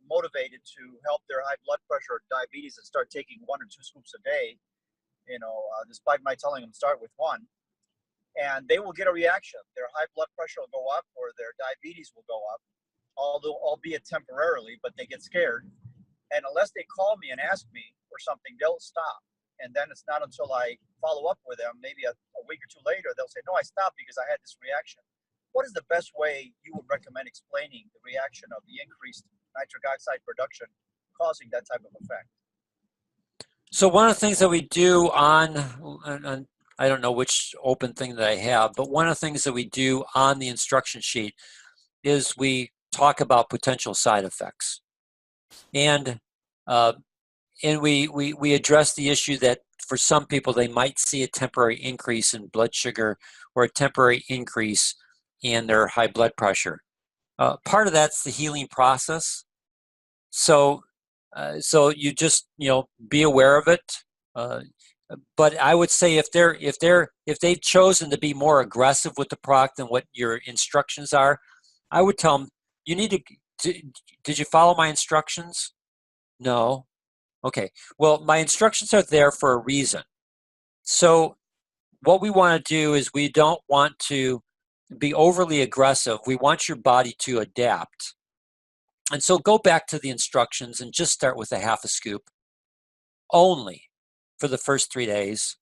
motivated to help their high blood pressure or diabetes and start taking 1 or 2 scoops a day. Despite my telling them start with 1. And they will get a reaction. Their high blood pressure will go up or their diabetes will go up, albeit temporarily, but they get scared. And unless they call me and ask me for something, they'll stop. And then it's not until I follow up with them, maybe a week or 2 later, they'll say, no, I stopped because I had this reaction. What is the best way you would recommend explaining the reaction of the increased nitric oxide production causing that type of effect? So one of the things that we do on I don't know which open thing that I have, but one of the things that we do on the instruction sheet is we talk about potential side effects. And we address the issue that for some people they might see a temporary increase in blood sugar or a temporary increase in their high blood pressure. Part of that's the healing process. So you just be aware of it. But I would say if they've chosen to be more aggressive with the product than what your instructions are, I would tell them you need to. Did you follow my instructions? No. Okay. Well, my instructions are there for a reason. So what we want to do is we don't want to be overly aggressive. We want your body to adapt. And so go back to the instructions and just start with a half a scoop only for the first 3 days.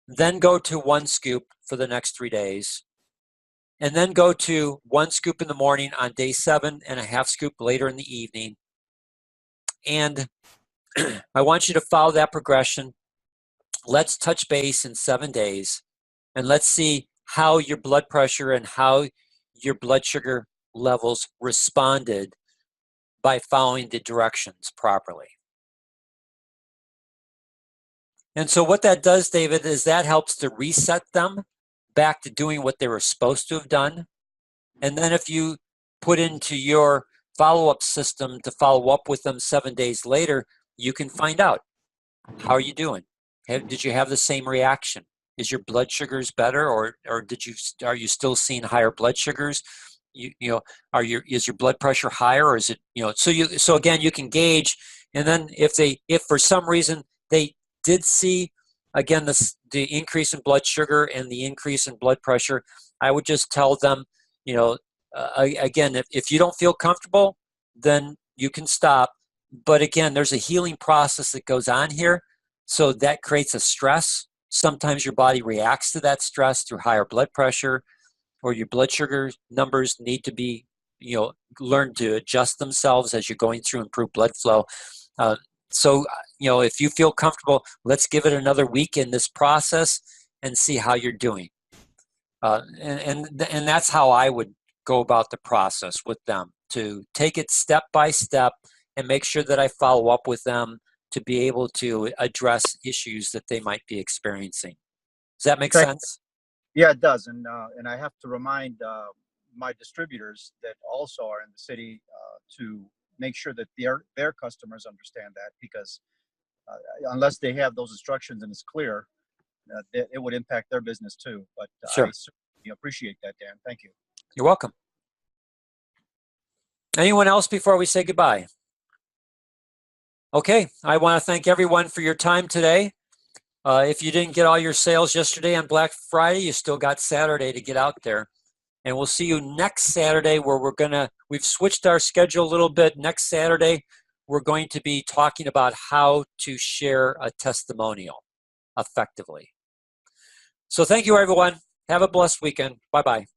Then go to 1 scoop for the next 3 days. And then go to 1 scoop in the morning on day 7 and a half scoop later in the evening. And I want you to follow that progression. Let's touch base in 7 days. And let's see how your blood pressure and how your blood sugar levels responded by following the directions properly. And so what that does, David, is that helps to reset them back to doing what they were supposed to have done. And then if you put into your follow-up system to follow up with them 7 days later, you can find out, how are you doing? Did you have the same reaction? Is your blood sugars better, or are you still seeing higher blood sugars? Is your blood pressure higher, or is it so again you can gauge, And then if for some reason they did see, again, the increase in blood sugar and the increase in blood pressure, I would just tell them, you know, again, if you don't feel comfortable, then you can stop. But again, there's a healing process that goes on here. So that creates a stress. Sometimes your body reacts to that stress through higher blood pressure, or your blood sugar numbers need to be, you know, learn to adjust themselves as you're going through improved blood flow. So, you know, if you feel comfortable, let's give it another week in this process and see how you're doing. And that's how I would go about the process with them, to take it step by step and make sure that I follow up with them to be able to address issues that they might be experiencing. Does that make sense? Yeah, it does. And I have to remind my distributors that also are in the city to make sure that their customers understand that, because unless they have those instructions and it's clear, it would impact their business too. But Sure. I certainly appreciate that, Dan. Thank you. You're welcome. Anyone else before we say goodbye? Okay, I want to thank everyone for your time today. If you didn't get all your sales yesterday on Black Friday, you still got Saturday to get out there. And we'll see you next Saturday, where we've switched our schedule a little bit. Next Saturday, we're going to be talking about how to share a testimonial effectively. So thank you, everyone. Have a blessed weekend. Bye-bye.